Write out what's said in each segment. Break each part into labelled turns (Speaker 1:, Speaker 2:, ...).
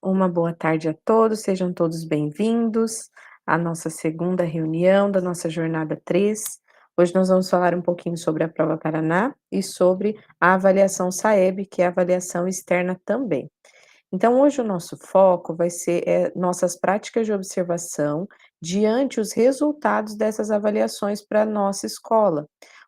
Speaker 1: Uma boa tarde a todos, sejam todos bem-vindos à nossa segunda reunião da nossa jornada 3. Hoje nós vamos falar um pouquinho sobre a prova Paraná e sobre a avaliação SAEB, que é a avaliação externa também. Então, hoje o nosso foco vai ser nossas práticas de observação diante os resultados dessas avaliações para a nossa escola.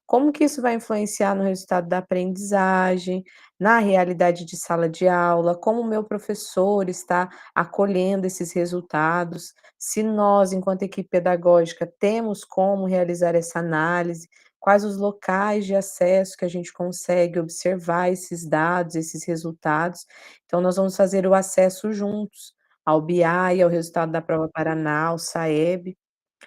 Speaker 1: Como que isso vai influenciar no resultado da aprendizagem, na realidade de sala de aula, como o meu professor está acolhendo esses resultados, se nós, enquanto equipe pedagógica, temos como realizar essa análise, quais os locais de acesso que a gente consegue observar esses dados, esses resultados. Então, nós vamos fazer o acesso juntos ao BI, ao resultado da prova Paraná, ao SAEB,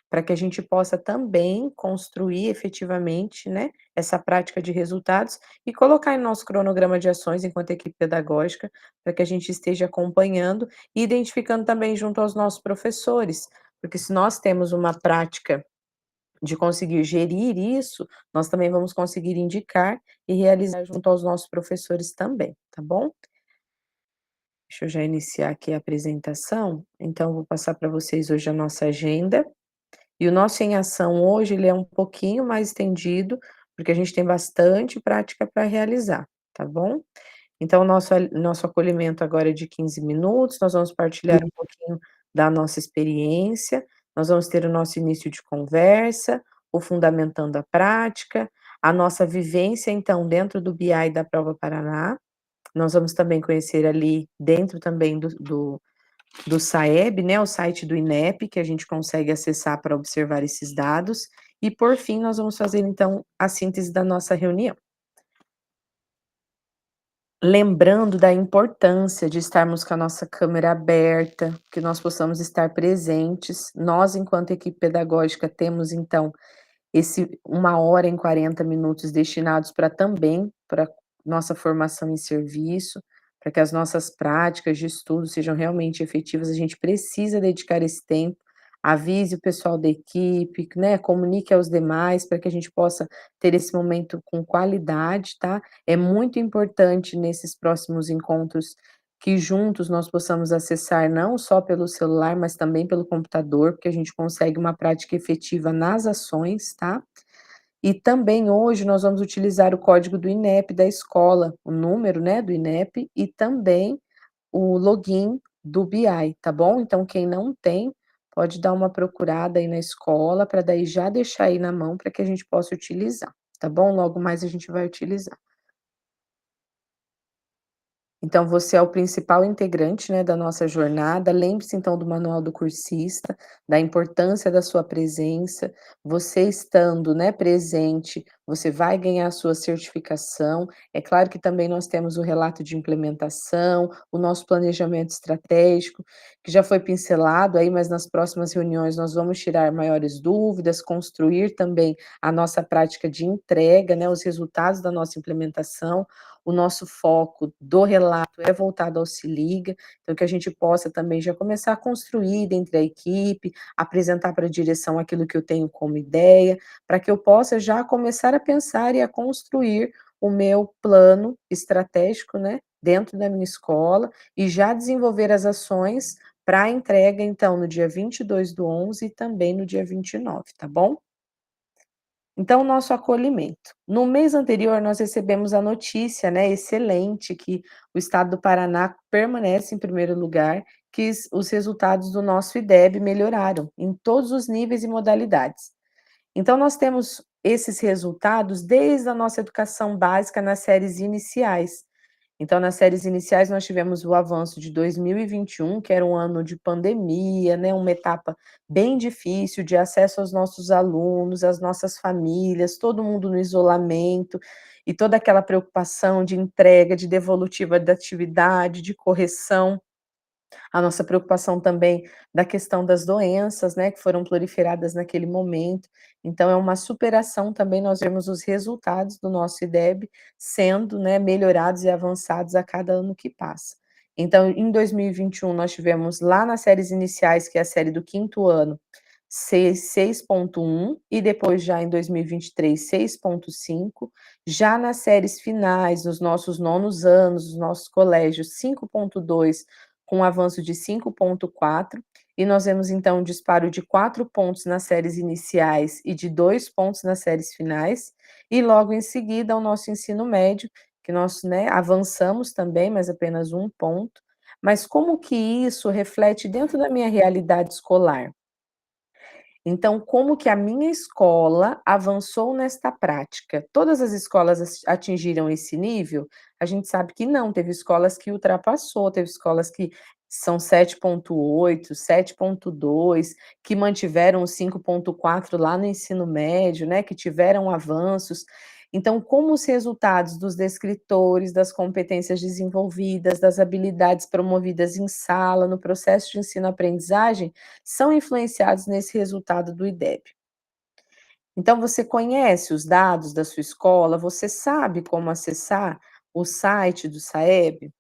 Speaker 1: para que a gente possa também construir efetivamente, né, essa prática de resultados e colocar em nosso cronograma de ações enquanto equipe pedagógica, para que a gente esteja acompanhando e identificando também junto aos nossos professores, porque se nós temos uma prática de conseguir gerir isso, nós também vamos conseguir indicar e realizar junto aos nossos professores também, tá bom? Deixa eu já iniciar aqui a apresentação, então vou passar para vocês hoje a nossa agenda, e o nosso em ação hoje ele é um pouquinho mais estendido, porque a gente tem bastante prática para realizar, tá bom? Então nosso acolhimento agora é de 15 minutos, nós vamos partilhar um pouquinho da nossa experiência, nós vamos ter o nosso início de conversa, o fundamentando a prática, a nossa vivência então dentro do BI da Prova Paraná, nós vamos também conhecer ali dentro também do SAEB, né, o site do INEP, que a gente consegue acessar para observar esses dados, e por fim nós vamos fazer então a síntese da nossa reunião. Lembrando da importância de estarmos com a nossa câmera aberta, que nós possamos estar presentes. Nós, enquanto equipe pedagógica, temos então esse 1 hora e 40 minutos destinados para também para nossa formação em serviço, para que as nossas práticas de estudo sejam realmente efetivas, a gente precisa dedicar esse tempo. Avise o pessoal da equipe, né, comunique aos demais para que a gente possa ter esse momento com qualidade, tá? É muito importante nesses próximos encontros que juntos nós possamos acessar não só pelo celular, mas também pelo computador, porque a gente consegue uma prática efetiva nas ações, tá? E também hoje nós vamos utilizar o código do INEP da escola, o número, né, do INEP e também o login do BI, tá bom? Então quem não tem, pode dar uma procurada aí na escola para daí já deixar aí na mão para que a gente possa utilizar, tá bom? Logo mais a gente vai utilizar. Então você é o principal integrante, né, da nossa jornada. Lembre-se então do manual do cursista, da importância da sua presença. Você estando, né, presente, você vai ganhar a sua certificação. É claro que também nós temos o relato de implementação, o nosso planejamento estratégico, que já foi pincelado aí, mas nas próximas reuniões nós vamos tirar maiores dúvidas, construir também a nossa prática de entrega, né, os resultados da nossa implementação. O nosso foco do relato é voltado ao Se Liga, então que a gente possa também já começar a construir dentro da equipe, apresentar para a direção aquilo que eu tenho como ideia, para que eu possa já começar a pensar e a construir o meu plano estratégico, né, dentro da minha escola e já desenvolver as ações para a entrega, então, no dia 22/11 e também no dia 29, tá bom? Então, o nosso acolhimento. No mês anterior, nós recebemos a notícia, né, excelente, que o estado do Paraná permanece em primeiro lugar, que os resultados do nosso IDEB melhoraram em todos os níveis e modalidades. Então, nós temos esses resultados desde a nossa educação básica nas séries iniciais. Então, nas séries iniciais, nós tivemos o avanço de 2021, que era um ano de pandemia, né, uma etapa bem difícil de acesso aos nossos alunos, às nossas famílias, todo mundo no isolamento, e toda aquela preocupação de entrega, de devolutiva da atividade, de correção. A nossa preocupação também da questão das doenças, né, que foram proliferadas naquele momento. Então é uma superação também nós vemos os resultados do nosso IDEB sendo, né, melhorados e avançados a cada ano que passa. Então em 2021 nós tivemos lá nas séries iniciais, que é a série do 5º ano, 6,1 e depois já em 2023, 6,5. Já nas séries finais, nos nossos 9º anos, os nossos colégios, 5,2 com um avanço de 5,4, e nós vemos então um disparo de 4 pontos nas séries iniciais e de 2 pontos nas séries finais, e logo em seguida o nosso ensino médio, que nós, né, avançamos também, mas apenas 1 ponto. Mas como que isso reflete dentro da minha realidade escolar? Então, como que a minha escola avançou nesta prática? Todas as escolas atingiram esse nível? A gente sabe que não, teve escolas que ultrapassou, teve escolas que são 7,8, 7,2, que mantiveram o 5,4 lá no ensino médio, né, que tiveram avanços. Então, como os resultados dos descritores, das competências desenvolvidas, das habilidades promovidas em sala, no processo de ensino-aprendizagem, são influenciados nesse resultado do IDEB. Então, você conhece os dados da sua escola? Você sabe como acessar o site do SAEB?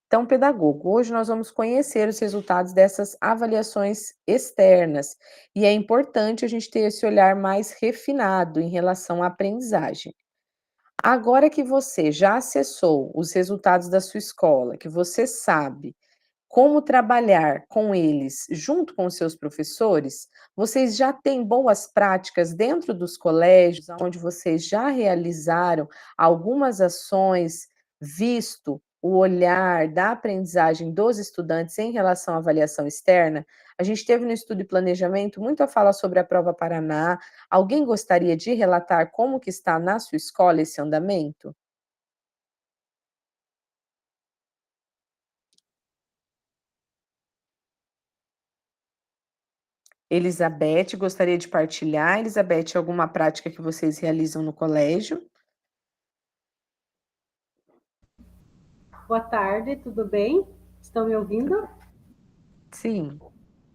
Speaker 1: Então, pedagogo, hoje nós vamos conhecer os resultados dessas avaliações externas, e é importante a gente ter esse olhar mais refinado em relação à aprendizagem. Agora que você já acessou os resultados da sua escola, que você sabe como trabalhar com eles junto com os seus professores, vocês já têm boas práticas dentro dos colégios, onde vocês já realizaram algumas ações, visto o olhar da aprendizagem dos estudantes em relação à avaliação externa? A gente teve no estudo e planejamento muita fala sobre a prova Paraná. Alguém gostaria de relatar como que está na sua escola esse andamento? Elizabeth, gostaria de partilhar. Elizabeth, alguma prática que vocês realizam no colégio?
Speaker 2: Boa tarde, tudo bem? Estão me ouvindo?
Speaker 1: Sim.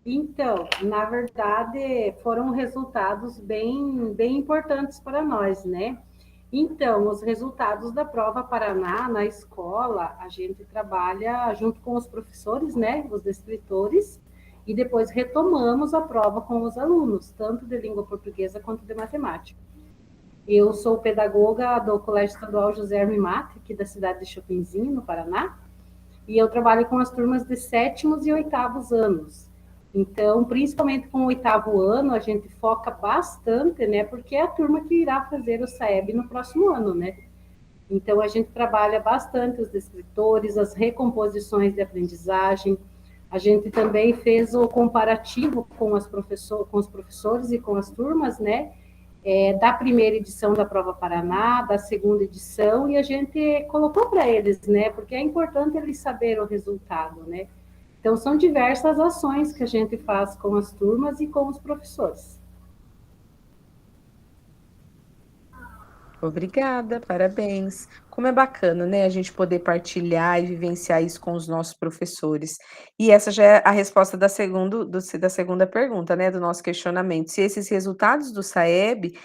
Speaker 2: Então, na verdade, foram resultados bem importantes para nós, né? Então, os resultados da prova Paraná na escola, a gente trabalha junto com os professores, né, os descritores, e depois retomamos a prova com os alunos, tanto de língua portuguesa quanto de matemática. Eu sou pedagoga do Colégio Estadual José Herme Mate, aqui da cidade de Chopinzinho, no Paraná, e eu trabalho com as turmas de sétimos e oitavos anos. Então, principalmente com o oitavo ano, a gente foca bastante, né? Porque é a turma que irá fazer o SAEB no próximo ano, né? Então, a gente trabalha bastante os descritores, as recomposições de aprendizagem. A gente também fez o comparativo com, com os professores e com as turmas, né? Da primeira edição da Prova Paraná, da segunda edição, e a gente colocou para eles, né? Porque é importante eles saberem o resultado, né? Então, são diversas ações que a gente faz com as turmas e com os professores.
Speaker 1: Obrigada, parabéns. Como é bacana, né, a gente poder partilhar e vivenciar isso com os nossos professores. E essa já é a resposta da segunda pergunta, né, do nosso questionamento. Se esses resultados do SAEB,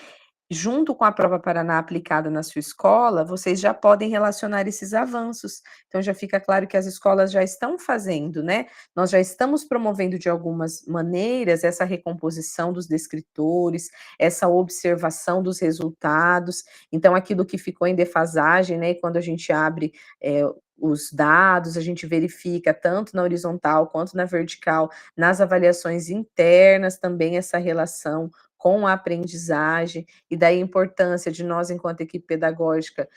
Speaker 1: junto com a prova Paraná aplicada na sua escola, vocês já podem relacionar esses avanços. Então já fica claro que as escolas já estão fazendo, né, nós já estamos promovendo de algumas maneiras essa recomposição dos descritores, essa observação dos resultados. Então aquilo que ficou em defasagem, né, quando a gente abre, os dados, a gente verifica tanto na horizontal quanto na vertical, nas avaliações internas também essa relação com a aprendizagem, e daí a importância de nós, enquanto equipe pedagógica,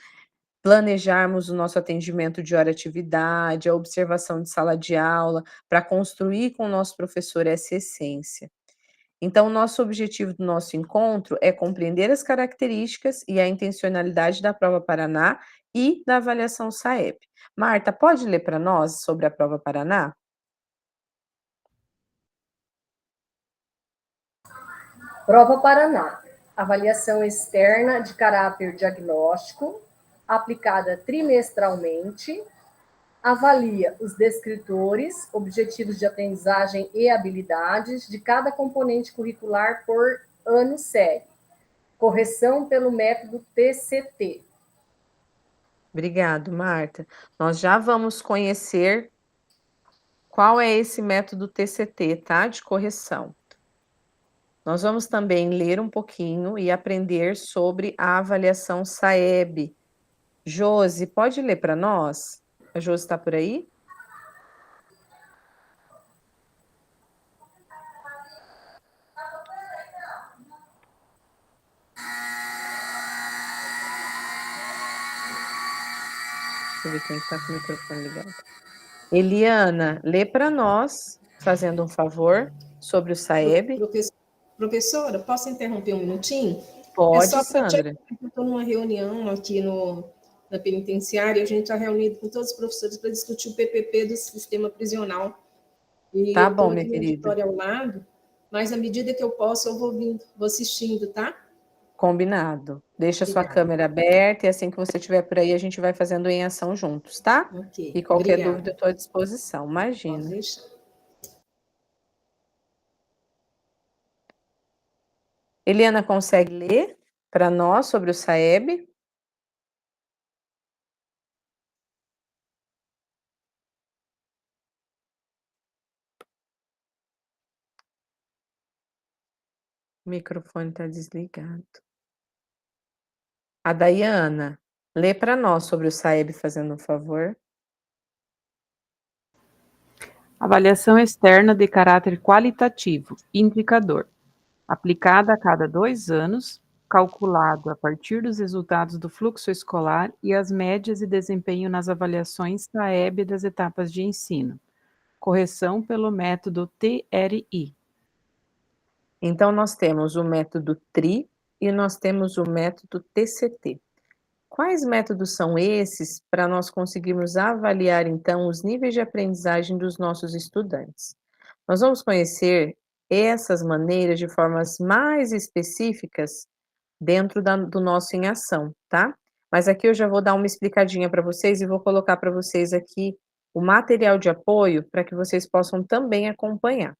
Speaker 1: planejarmos o nosso atendimento de hora-atividade, a observação de sala de aula, para construir com o nosso professor essa essência. Então, o nosso objetivo do nosso encontro é compreender as características e a intencionalidade da prova Paraná e da avaliação SAEB. Marta, pode ler para nós sobre a prova Paraná?
Speaker 3: Prova Paraná. Avaliação externa de caráter diagnóstico, aplicada trimestralmente, avalia os descritores, objetivos de aprendizagem e habilidades de cada componente curricular por ano série. Correção pelo método TCT.
Speaker 1: Obrigado, Marta. Nós já vamos conhecer qual é esse método TCT, tá? De correção. Nós vamos também ler um pouquinho e aprender sobre a avaliação SAEB. Josi, pode ler para nós? A Josi está por aí? Deixa eu ver quem está com o microfone ligado. Eliana, lê para nós, fazendo um favor, sobre o SAEB.
Speaker 4: Professora, posso interromper um minutinho?
Speaker 1: Pode, Sandra.
Speaker 4: Eu estou numa reunião aqui na penitenciária, a gente está reunido com todos os professores para discutir o PPP do sistema prisional. E
Speaker 1: tá
Speaker 4: eu
Speaker 1: bom,
Speaker 4: estou
Speaker 1: minha
Speaker 4: aqui no
Speaker 1: querida.
Speaker 4: auditório ao lado, mas à medida que eu posso, eu vou assistindo, tá?
Speaker 1: Combinado. Deixa
Speaker 4: Obrigada.
Speaker 1: sua câmera aberta e assim que você estiver por aí, a gente vai fazendo em ação juntos, tá?
Speaker 4: Ok.
Speaker 1: E qualquer
Speaker 4: Obrigada.
Speaker 1: dúvida, eu estou à disposição. Imagina.
Speaker 4: Pode deixar.
Speaker 1: Eliana, consegue ler para nós sobre o SAEB? O microfone está desligado. A Dayana, lê para nós sobre o SAEB, fazendo um favor.
Speaker 5: Avaliação externa de caráter qualitativo, indicador, aplicada a cada 2 anos, calculado a partir dos resultados do fluxo escolar e as médias de desempenho nas avaliações SAEB das etapas de ensino. Correção pelo método TRI.
Speaker 1: Então, nós temos o método TRI e nós temos o método TCT. Quais métodos são esses para nós conseguirmos avaliar, então, os níveis de aprendizagem dos nossos estudantes? Nós vamos conhecer essas maneiras de formas mais específicas dentro do nosso Em Ação, tá? Mas aqui eu já vou dar uma explicadinha para vocês e vou colocar para vocês aqui o material de apoio para que vocês possam também acompanhar.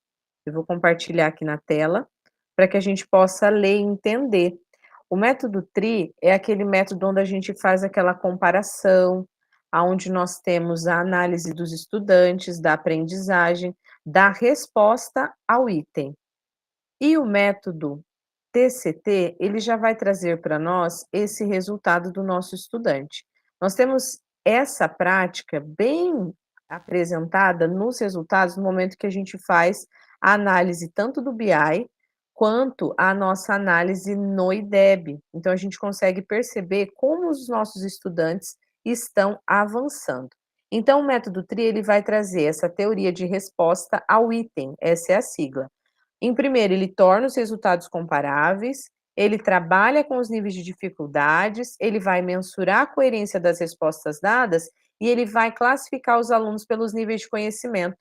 Speaker 1: Eu vou compartilhar aqui na tela para que a gente possa ler e entender. O método TRI é aquele método onde a gente faz aquela comparação, aonde nós temos a análise dos estudantes, da aprendizagem, da resposta ao item. E o método TCT, ele já vai trazer para nós esse resultado do nosso estudante. Nós temos essa prática bem apresentada nos resultados no momento que a gente faz a análise tanto do BI quanto a nossa análise no IDEB. Então a gente consegue perceber como os nossos estudantes estão avançando. Então o método TRI ele vai trazer essa teoria de resposta ao item, essa é a sigla. Em primeiro, ele torna os resultados comparáveis, ele trabalha com os níveis de dificuldades, ele vai mensurar a coerência das respostas dadas e ele vai classificar os alunos pelos níveis de conhecimento.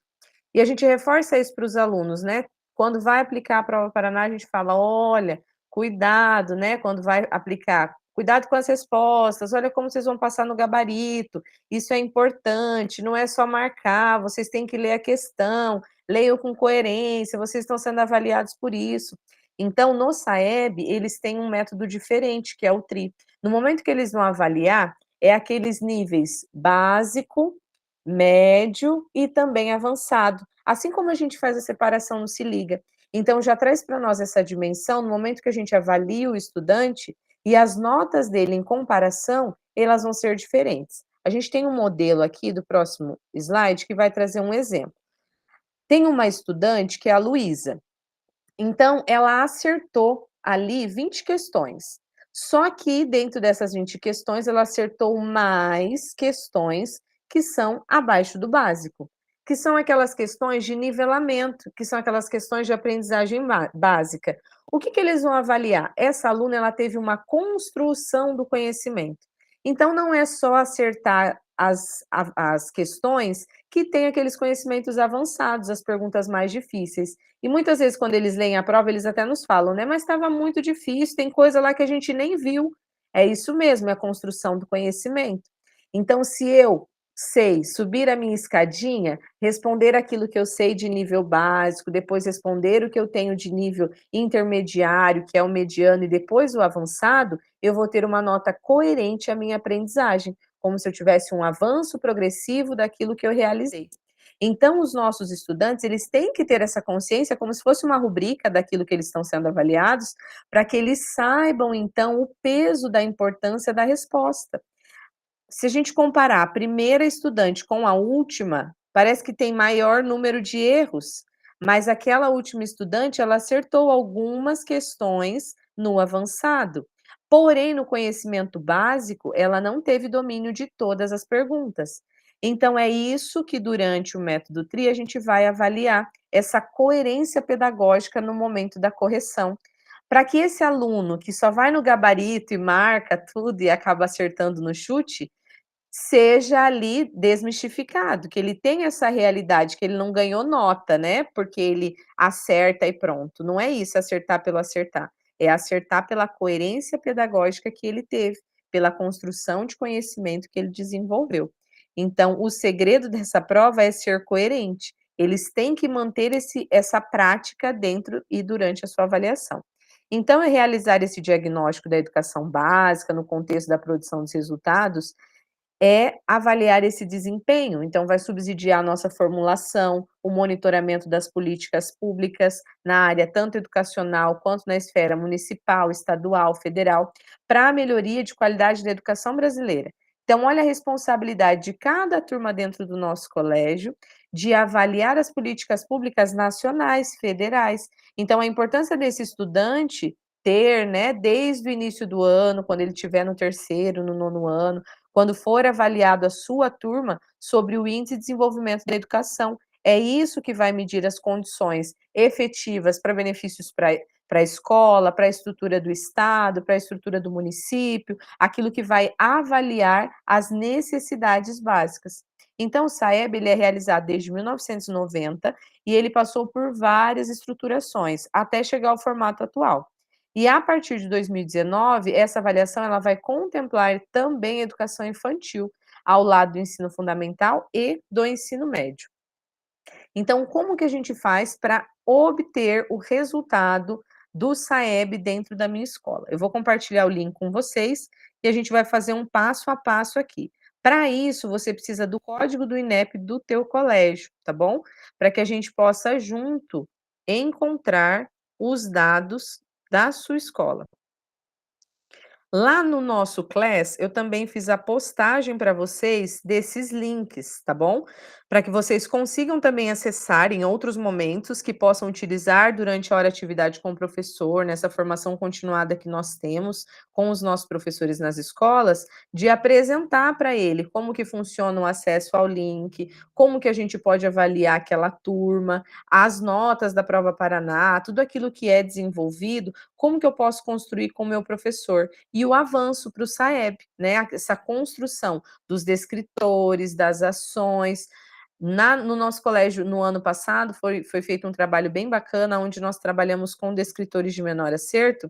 Speaker 1: E a gente reforça isso para os alunos, né? Quando vai aplicar a prova Paraná, a gente fala, olha, cuidado, né? Quando vai aplicar, cuidado com as respostas, olha como vocês vão passar no gabarito, isso é importante, não é só marcar, vocês têm que ler a questão, leiam com coerência, vocês estão sendo avaliados por isso. Então, no SAEB, eles têm um método diferente, que é o TRI. No momento que eles vão avaliar, é aqueles níveis básico, médio e também avançado. Assim como a gente faz a separação no Se Liga. Então, já traz para nós essa dimensão, no momento que a gente avalia o estudante, e as notas dele em comparação, elas vão ser diferentes. A gente tem um modelo aqui do próximo slide que vai trazer um exemplo. Tem uma estudante que é a Luísa. Então, ela acertou ali 20 questões. Só que dentro dessas 20 questões, ela acertou mais questões que são abaixo do básico, que são aquelas questões de nivelamento, que são aquelas questões de aprendizagem básica. O que eles vão avaliar? Essa aluna ela teve uma construção do conhecimento. Então, não é só acertar as questões que têm aqueles conhecimentos avançados, as perguntas mais difíceis. E muitas vezes, quando eles leem a prova, eles até nos falam, né? Mas estava muito difícil, tem coisa lá que a gente nem viu. É isso mesmo, é a construção do conhecimento. Então, se eu sei subir a minha escadinha, responder aquilo que eu sei de nível básico, depois responder o que eu tenho de nível intermediário, que é o mediano, e depois o avançado, eu vou ter uma nota coerente à minha aprendizagem, como se eu tivesse um avanço progressivo daquilo que eu realizei. Então, os nossos estudantes, eles têm que ter essa consciência como se fosse uma rubrica daquilo que eles estão sendo avaliados, para que eles saibam, então, o peso da importância da resposta. Se a gente comparar a primeira estudante com a última, parece que tem maior número de erros, mas aquela última estudante, ela acertou algumas questões no avançado. Porém, no conhecimento básico, ela não teve domínio de todas as perguntas. Então, é isso que durante o método TRI a gente vai avaliar, essa coerência pedagógica no momento da correção. Para que esse aluno que só vai no gabarito e marca tudo e acaba acertando no chute, seja ali desmistificado, que ele tenha essa realidade, que ele não ganhou nota, né, porque ele acerta e pronto. Não é isso, acertar pelo acertar. É acertar pela coerência pedagógica que ele teve, pela construção de conhecimento que ele desenvolveu. Então, o segredo dessa prova é ser coerente. Eles têm que manter essa prática dentro e durante a sua avaliação. Então, é realizar esse diagnóstico da educação básica, no contexto da produção dos resultados, é avaliar esse desempenho. Então, vai subsidiar a nossa formulação, o monitoramento das políticas públicas na área tanto educacional quanto na esfera municipal, estadual, federal, para a melhoria de qualidade da educação brasileira. Então, olha a responsabilidade de cada turma dentro do nosso colégio de avaliar as políticas públicas nacionais, federais. Então, a importância desse estudante ter, né, desde o início do ano, quando ele estiver no terceiro, no nono ano, quando for avaliado a sua turma sobre o índice de desenvolvimento da educação. É isso que vai medir as condições efetivas para benefícios para a escola, para a estrutura do Estado, para a estrutura do município, aquilo que vai avaliar as necessidades básicas. Então, o SAEB ele é realizado desde 1990 e ele passou por várias estruturações até chegar ao formato atual. E a partir de 2019, essa avaliação ela vai contemplar também a educação infantil, ao lado do ensino fundamental e do ensino médio. Então, como que a gente faz para obter o resultado do SAEB dentro da minha escola? Eu vou compartilhar o link com vocês e a gente vai fazer um passo a passo aqui. Para isso, você precisa do código do INEP do teu colégio, tá bom? Para que a gente possa junto encontrar os dados da sua escola. Lá no nosso Class, eu também fiz a postagem para vocês desses links, tá bom? Para que vocês consigam também acessar em outros momentos, que possam utilizar durante a hora de atividade com o professor, nessa formação continuada que nós temos com os nossos professores nas escolas, de apresentar para ele como que funciona o acesso ao link, como que a gente pode avaliar aquela turma, as notas da Prova Paraná, tudo aquilo que é desenvolvido, como que eu posso construir com o meu professor e o avanço para o SAEB, né? Essa construção dos descritores, das ações. No nosso colégio, no ano passado, foi feito um trabalho bem bacana, onde nós trabalhamos com descritores de menor acerto,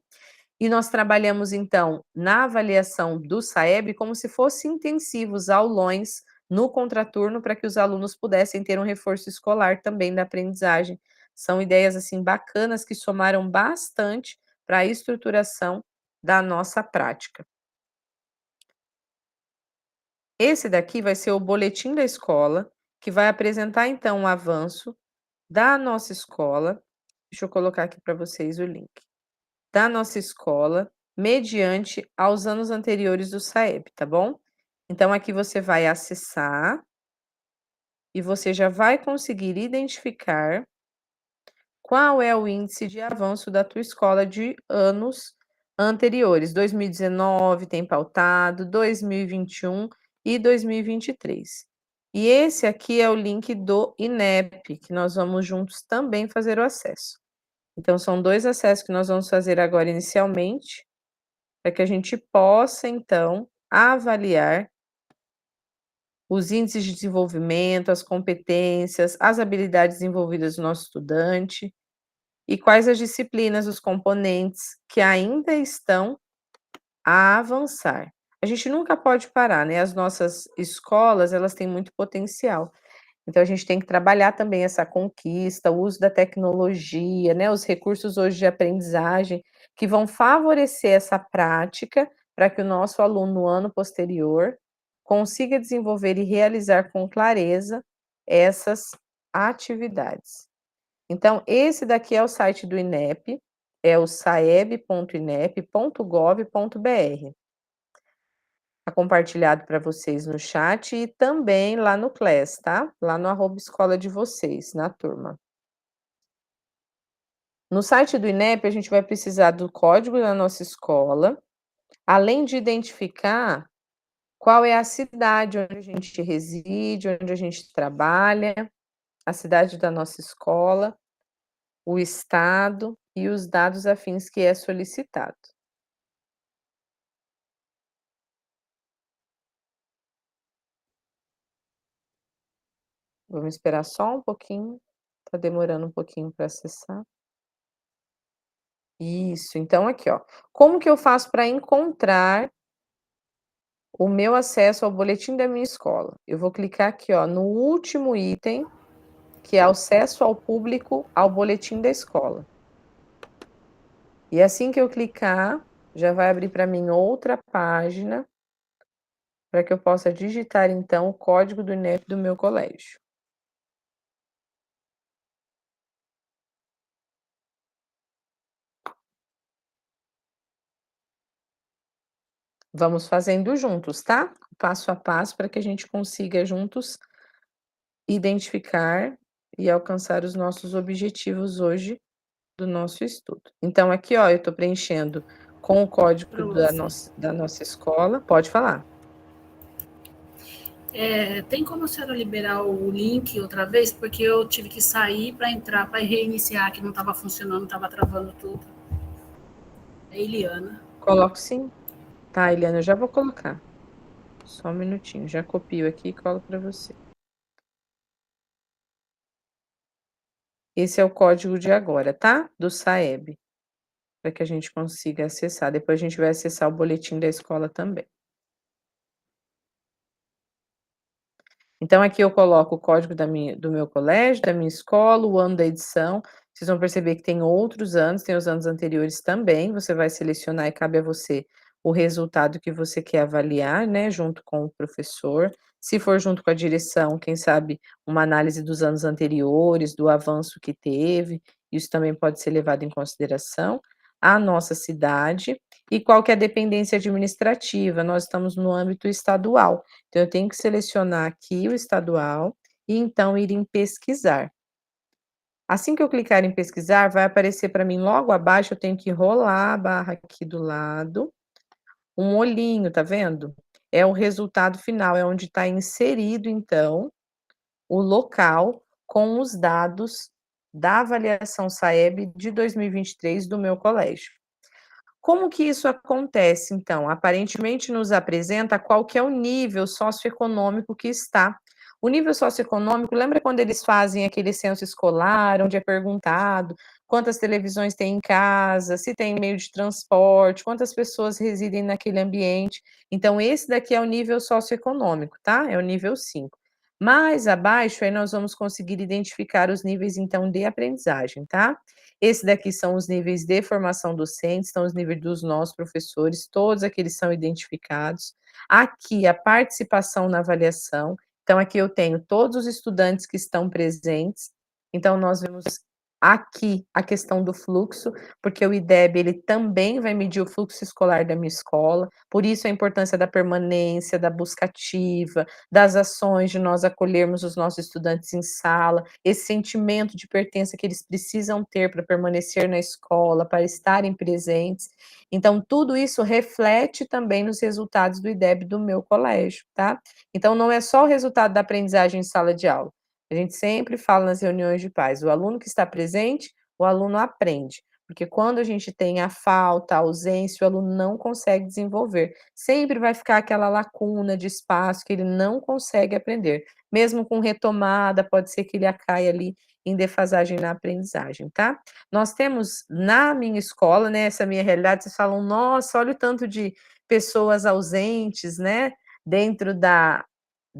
Speaker 1: e nós trabalhamos, então, na avaliação do SAEB, como se fossem intensivos aulões no contraturno, para que os alunos pudessem ter um reforço escolar também da aprendizagem. São ideias, assim, bacanas, que somaram bastante para a estruturação da nossa prática. Esse daqui vai ser o boletim da escola, que vai apresentar, então, o avanço da nossa escola. Deixa eu colocar aqui para vocês o link. Da nossa escola, mediante aos anos anteriores do SAEB, tá bom? Então, aqui você vai acessar e você já vai conseguir identificar qual é o índice de avanço da tua escola de anos anteriores. 2019 tem pautado, 2021 e 2023. E esse aqui é o link do INEP, que nós vamos juntos também fazer o acesso. Então, são 2 acessos que nós vamos fazer agora inicialmente, para que a gente possa, então, avaliar os índices de desenvolvimento, as competências, as habilidades desenvolvidas do nosso estudante e quais as disciplinas, os componentes que ainda estão a avançar. A gente nunca pode parar, né? As nossas escolas, elas têm muito potencial. Então, a gente tem que trabalhar também essa conquista, o uso da tecnologia, né? Os recursos hoje de aprendizagem que vão favorecer essa prática para que o nosso aluno no ano posterior consiga desenvolver e realizar com clareza essas atividades. Então, esse daqui é o site do INEP, é o saeb.inep.gov.br. Está compartilhado para vocês no chat e também lá no Class, tá? Lá no @escola de vocês, na turma. No site do INEP, a gente vai precisar do código da nossa escola, além de identificar qual é a cidade onde a gente reside, onde a gente trabalha, a cidade da nossa escola, o estado e os dados afins que é solicitado. Vamos esperar só um pouquinho, tá demorando um pouquinho para acessar. Isso, então aqui, ó, como que eu faço para encontrar o meu acesso ao boletim da minha escola? Eu vou clicar aqui, ó, no último item, que é acesso ao público ao boletim da escola. E assim que eu clicar, já vai abrir para mim outra página, para que eu possa digitar então o código do INEP do meu colégio. Vamos fazendo juntos, tá? Passo a passo para que a gente consiga juntos identificar e alcançar os nossos objetivos hoje do nosso estudo. Então aqui, ó, eu estou preenchendo com o código da nossa escola. Pode falar.
Speaker 6: Tem como a senhora liberar o link outra vez? Porque eu tive que sair para entrar, para reiniciar, que não estava funcionando, estava travando tudo. É Eliana.
Speaker 1: Coloco sim. Tá, Eliana, eu já vou colocar. Só um minutinho, já copio aqui e colo para você. Esse é o código de agora, tá? Do SAEB, para que a gente consiga acessar. Depois a gente vai acessar o boletim da escola também. Então aqui eu coloco o código do meu colégio, da minha escola, o ano da edição. Vocês vão perceber que tem outros anos, tem os anos anteriores também. Você vai selecionar e cabe a você o resultado que você quer avaliar, né, junto com o professor. Se for junto com a direção, quem sabe uma análise dos anos anteriores, do avanço que teve, isso também pode ser levado em consideração. A nossa cidade e qual que é a dependência administrativa. Nós estamos no âmbito estadual. Então, eu tenho que selecionar aqui o estadual e então ir em pesquisar. Assim que eu clicar em pesquisar, vai aparecer para mim logo abaixo, eu tenho que rolar a barra aqui do lado, um olhinho, tá vendo? É o resultado final, é onde está inserido, então, o local com os dados da avaliação SAEB de 2023 do meu colégio. Como que isso acontece, então? Aparentemente nos apresenta qual que é o nível socioeconômico que está. O nível socioeconômico, lembra quando eles fazem aquele censo escolar, onde é perguntado quantas televisões tem em casa, se tem meio de transporte, quantas pessoas residem naquele ambiente. Então, esse daqui é o nível socioeconômico, tá? É o nível 5. Mais abaixo, aí nós vamos conseguir identificar os níveis, então, de aprendizagem, tá? Esse daqui são os níveis de formação docente, são os níveis dos nossos professores, todos aqueles são identificados. Aqui, a participação na avaliação. Então, aqui eu tenho todos os estudantes que estão presentes. Então, nós vemos aqui a questão do fluxo, porque o IDEB, ele também vai medir o fluxo escolar da minha escola, por isso a importância da permanência, da busca ativa, das ações de nós acolhermos os nossos estudantes em sala, esse sentimento de pertença que eles precisam ter para permanecer na escola, para estarem presentes. Então, tudo isso reflete também nos resultados do IDEB do meu colégio, tá? Então, não é só o resultado da aprendizagem em sala de aula. A gente sempre fala nas reuniões de pais, o aluno que está presente, o aluno aprende. Porque quando a gente tem a falta, a ausência, o aluno não consegue desenvolver. Sempre vai ficar aquela lacuna de espaço que ele não consegue aprender. Mesmo com retomada, pode ser que ele caia ali em defasagem na aprendizagem, tá? Nós temos na minha escola, né, essa minha realidade, vocês falam, nossa, olha o tanto de pessoas ausentes, né, dentro da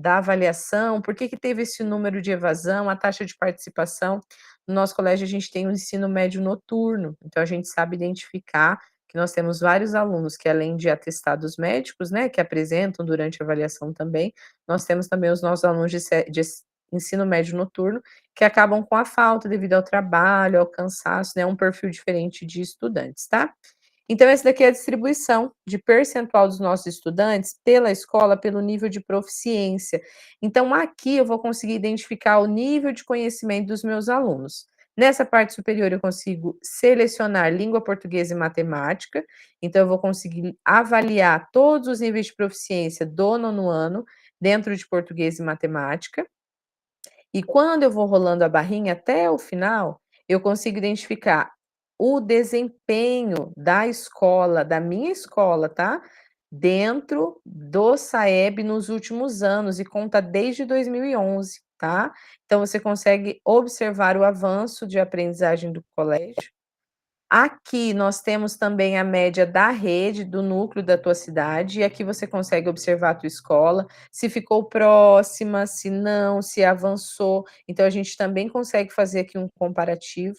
Speaker 1: avaliação, por que que teve esse número de evasão, a taxa de participação. No nosso colégio, a gente tem um ensino médio noturno, então a gente sabe identificar que nós temos vários alunos que, além de atestados médicos, né, que apresentam durante a avaliação também, nós temos também os nossos alunos de ensino médio noturno, que acabam com a falta devido ao trabalho, ao cansaço, né, um perfil diferente de estudantes, tá? Então, essa daqui é a distribuição de percentual dos nossos estudantes pela escola, pelo nível de proficiência. Então, aqui eu vou conseguir identificar o nível de conhecimento dos meus alunos. Nessa parte superior, eu consigo selecionar língua portuguesa e matemática, então eu vou conseguir avaliar todos os níveis de proficiência do nono ano dentro de português e matemática. E quando eu vou rolando a barrinha até o final, eu consigo identificar o desempenho da escola, da minha escola, tá? Dentro do SAEB nos últimos anos e conta desde 2011, tá? Então você consegue observar o avanço de aprendizagem do colégio. Aqui nós temos também a média da rede, do núcleo da tua cidade, e aqui você consegue observar a tua escola, se ficou próxima, se não, se avançou. Então a gente também consegue fazer aqui um comparativo.